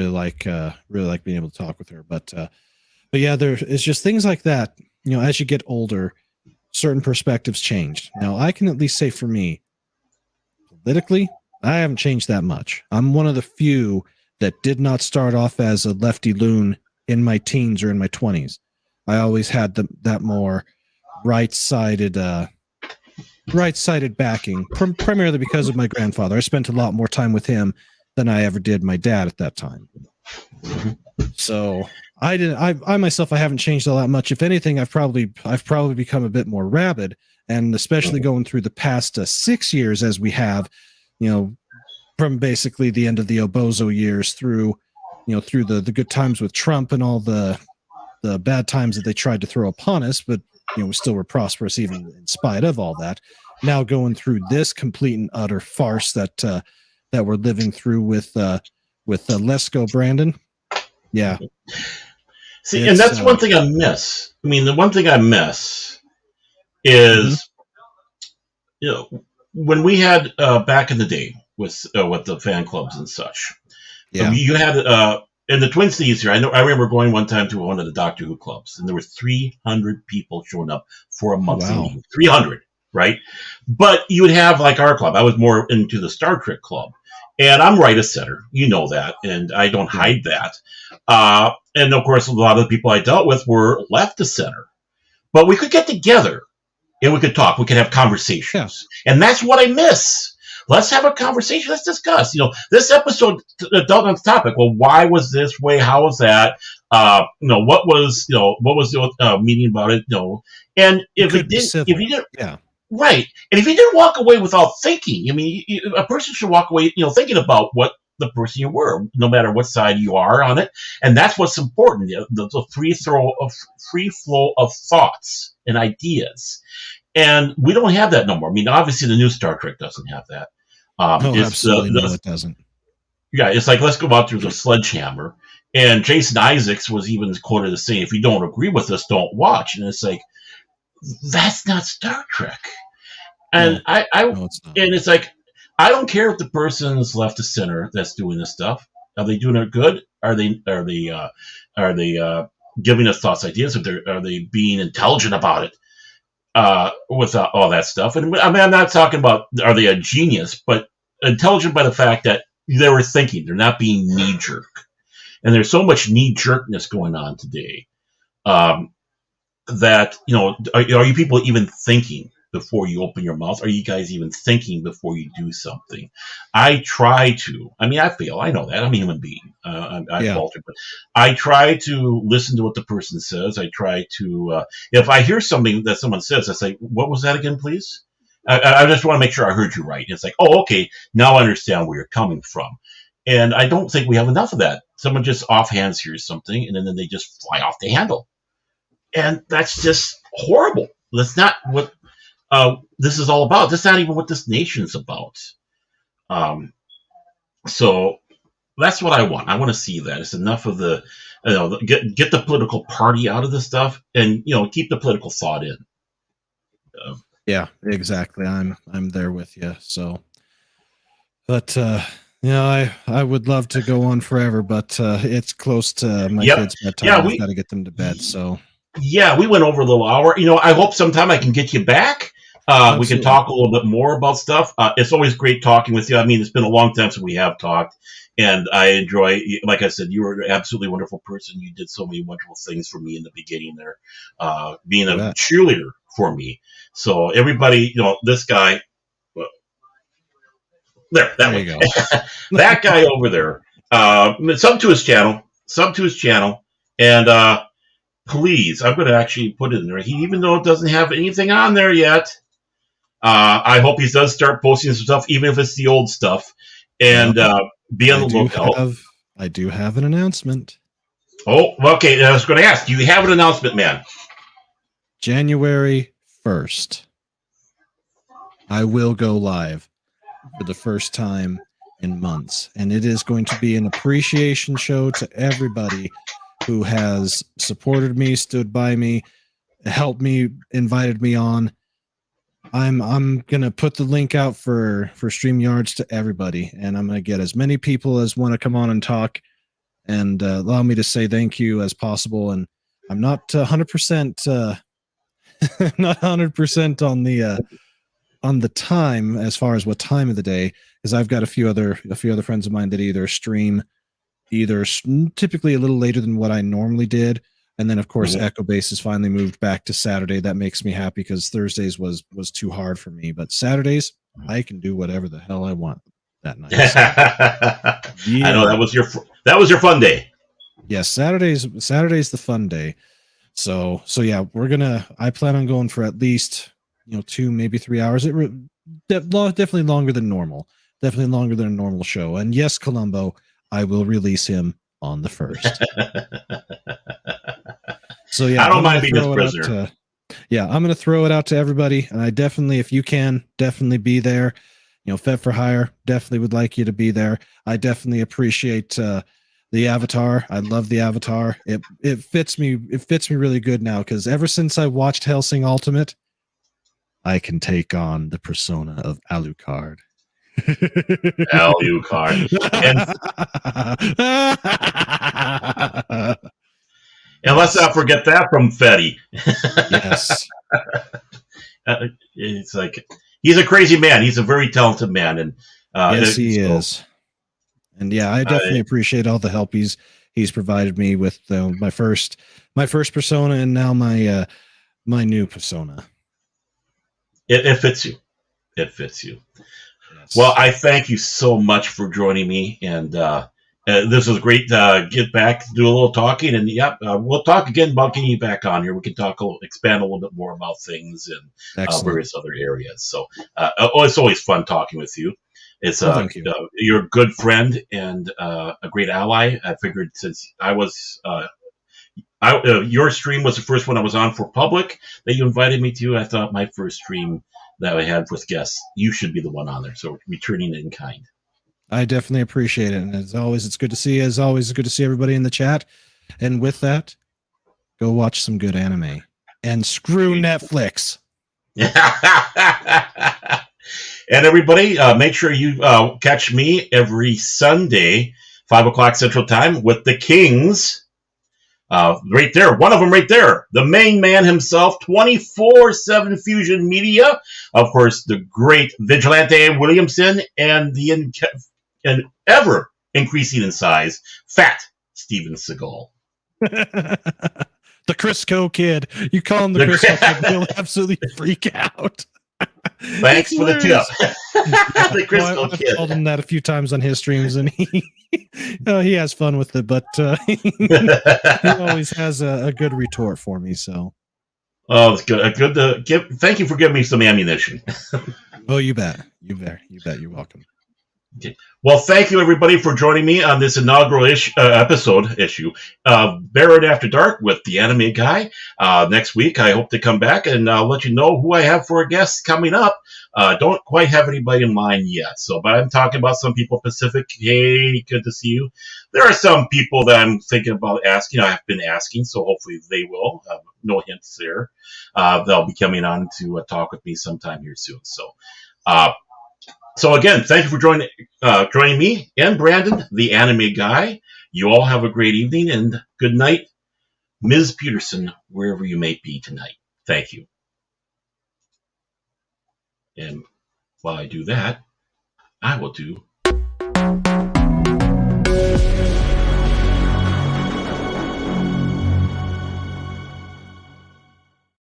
like being able to talk with her. But yeah, there is just things like that. As you get older, certain perspectives changed. Now, I can at least say for me, politically, I haven't changed that much. I'm one of the few that did not start off as a lefty loon in my teens or in my 20s. I always had that more right-sided backing, primarily because of my grandfather. I spent a lot more time with him than I ever did my dad at that time. So I myself, I haven't changed all that much. If anything, I've probably become a bit more rabid, and especially going through the past 6 years as we have, from basically the end of the Obozo years through the good times with Trump and all the bad times that they tried to throw upon us, but we still were prosperous even in spite of all that. Now going through this complete and utter farce that we're living through with Lesko Brandon. Yeah. See, and that's one thing I miss. I mean, the one thing I miss is, when we had back in the day with the fan clubs and such. Yeah. You had in the Twin Cities here. I remember going one time to one of the Doctor Who clubs, and there were 300 people showing up for a monthly meeting. 300, right? But you would have like our club. I was more into the Star Trek club. And I'm right of center, that, and I don't hide that. And of course, a lot of the people I dealt with were left of center. But we could get together and we could talk. We could have conversations. Yeah. And that's what I miss. Let's have a conversation. Let's discuss. This episode dealt on the topic. Well, why was this way? How was that? What was the meaning about it? And if you didn't, yeah. Right. And if you didn't walk away without thinking, a person should walk away, thinking about what the person you were, no matter what side you are on it. And that's what's important, the free flow of thoughts and ideas. And we don't have that no more. Obviously the new Star Trek doesn't have that. Absolutely no, it doesn't. Yeah, it's like, let's go out through the sledgehammer. And Jason Isaacs was even quoted as saying, if you don't agree with us, don't watch. And it's like, that's not Star Trek. And no, it's not. And it's like, I don't care if the person's left of center that's doing this stuff. Are they doing it good? Are they giving us thoughts, ideas? Are they being intelligent about it? With all that stuff. And I'm not talking about are they a genius, but intelligent by the fact that they were thinking. They're not being knee jerk. And there's so much knee jerkness going on today. That, are you people even thinking before you open your mouth? Are you guys even thinking before you do something? I try to. I fail. I know that. I'm a human being. I falter. But I try to listen to what the person says. I try to, if I hear something that someone says, I say, what was that again, please? I just want to make sure I heard you right. It's like, oh, okay, now I understand where you're coming from. And I don't think we have enough of that. Someone just offhands hears something, and then they just fly off the handle. And that's just horrible. That's not what this is all about. That's not even what this nation's about. So that's what I want. I want to see that. It's enough of the, get the political party out of this stuff, and keep the political thought in. Yeah, exactly. I'm there with you. So, but I would love to go on forever, but it's close to my kids' bedtime. Yeah, I've got to get them to bed. So. Yeah, we went over a little hour. I hope sometime I can get you back. We can talk a little bit more about stuff. It's always great talking with you. It's been a long time since we have talked, and I enjoy, like I said, you were an absolutely wonderful person. You did so many wonderful things for me in the beginning there, being a cheerleader for me. So everybody, this guy, that guy over there, Sub to his channel, and please, I'm going to actually put it in there. Even though it doesn't have anything on there yet, I hope he does start posting some stuff, even if it's the old stuff, and be on the lookout. I do have an announcement. Oh, okay. I was going to ask, do you have an announcement, man? January 1st, I will go live for the first time in months, and it is going to be an appreciation show to everybody who has supported me, stood by me, helped me, invited me on. I'm gonna put the link out for StreamYards to everybody, and I'm gonna get as many people as want to come on and talk and allow me to say thank you as possible. And I'm not 100% not 100% on the time as far as what time of the day, because I've got a few other friends of mine that either stream typically a little later than what I normally did. And then, of course, Echo Base has finally moved back to Saturday. That makes me happy because Thursdays was too hard for me. But Saturdays, I can do whatever the hell I want that night. So, yeah. I know that was your fun day. Yes, Saturday's the fun day. So yeah, I plan on going for at least 2, maybe 3 hours. Definitely longer than normal. Definitely longer than a normal show. And yes, Columbo, I will release him on the 1st. So yeah, I don't mind being a prisoner. I'm going to throw it out to everybody, and I definitely, if you can, definitely be there. Fed for Hire, definitely would like you to be there. I definitely appreciate the avatar. I love the avatar. It fits me. It fits me really good now because ever since I watched Hellsing Ultimate, I can take on the persona of Alucard. Alucard. And let's not forget that from Fetty. Yes. It's like he's a crazy man. He's a very talented man, and yes, he is. And yeah, I definitely appreciate all the help he's provided me with my first persona, and now my new persona. It fits you. It fits you. Yes. Well, I thank you so much for joining me, and this was great. Get back, do a little talking, and we'll talk again about getting you back on here. We can expand a little bit more about things and various other areas. So it's always fun talking with you. It's you're a good friend and a great ally. I figured since your stream was the first one I was on for public that you invited me to. I thought my first stream that I had with guests, you should be the one on there. So returning in kind. I definitely appreciate it. And as always, it's good to see you. As always, it's good to see everybody in the chat. And with that, go watch some good anime. And screw Netflix. And everybody, make sure you catch me every Sunday, 5 o'clock Central Time, with the Kings. Right there, one of them right there, the main man himself, 24/7 Fusion Media, of course, the great Vigilante Williamson, and the ever increasing in size, fat Steven Seagal. The Crisco kid. You call him the Crisco kid, he'll absolutely freak out. Thanks for the tip. The Crisco kid. I've told him that a few times on his streams, and he has fun with it, but he always has a good retort for me. So, it's good. Thank you for giving me some ammunition. Oh, you bet. You bet. You're welcome. Okay. Well, thank you everybody for joining me on this inaugural issue of Barrett After Dark with the Anime Guy. Next week, I hope to come back and let you know who I have for a guest coming up. Don't quite have anybody in mind yet, but I'm talking about some people. Pacific, hey, good to see you. There are some people that I'm thinking about asking. I have been asking, so hopefully they will. No hints there. They'll be coming on to talk with me sometime here soon. So again, thank you for joining me and Brandon, the Anime Guy. You all have a great evening and good night, Ms. Peterson, wherever you may be tonight. Thank you. And while I do that, I will do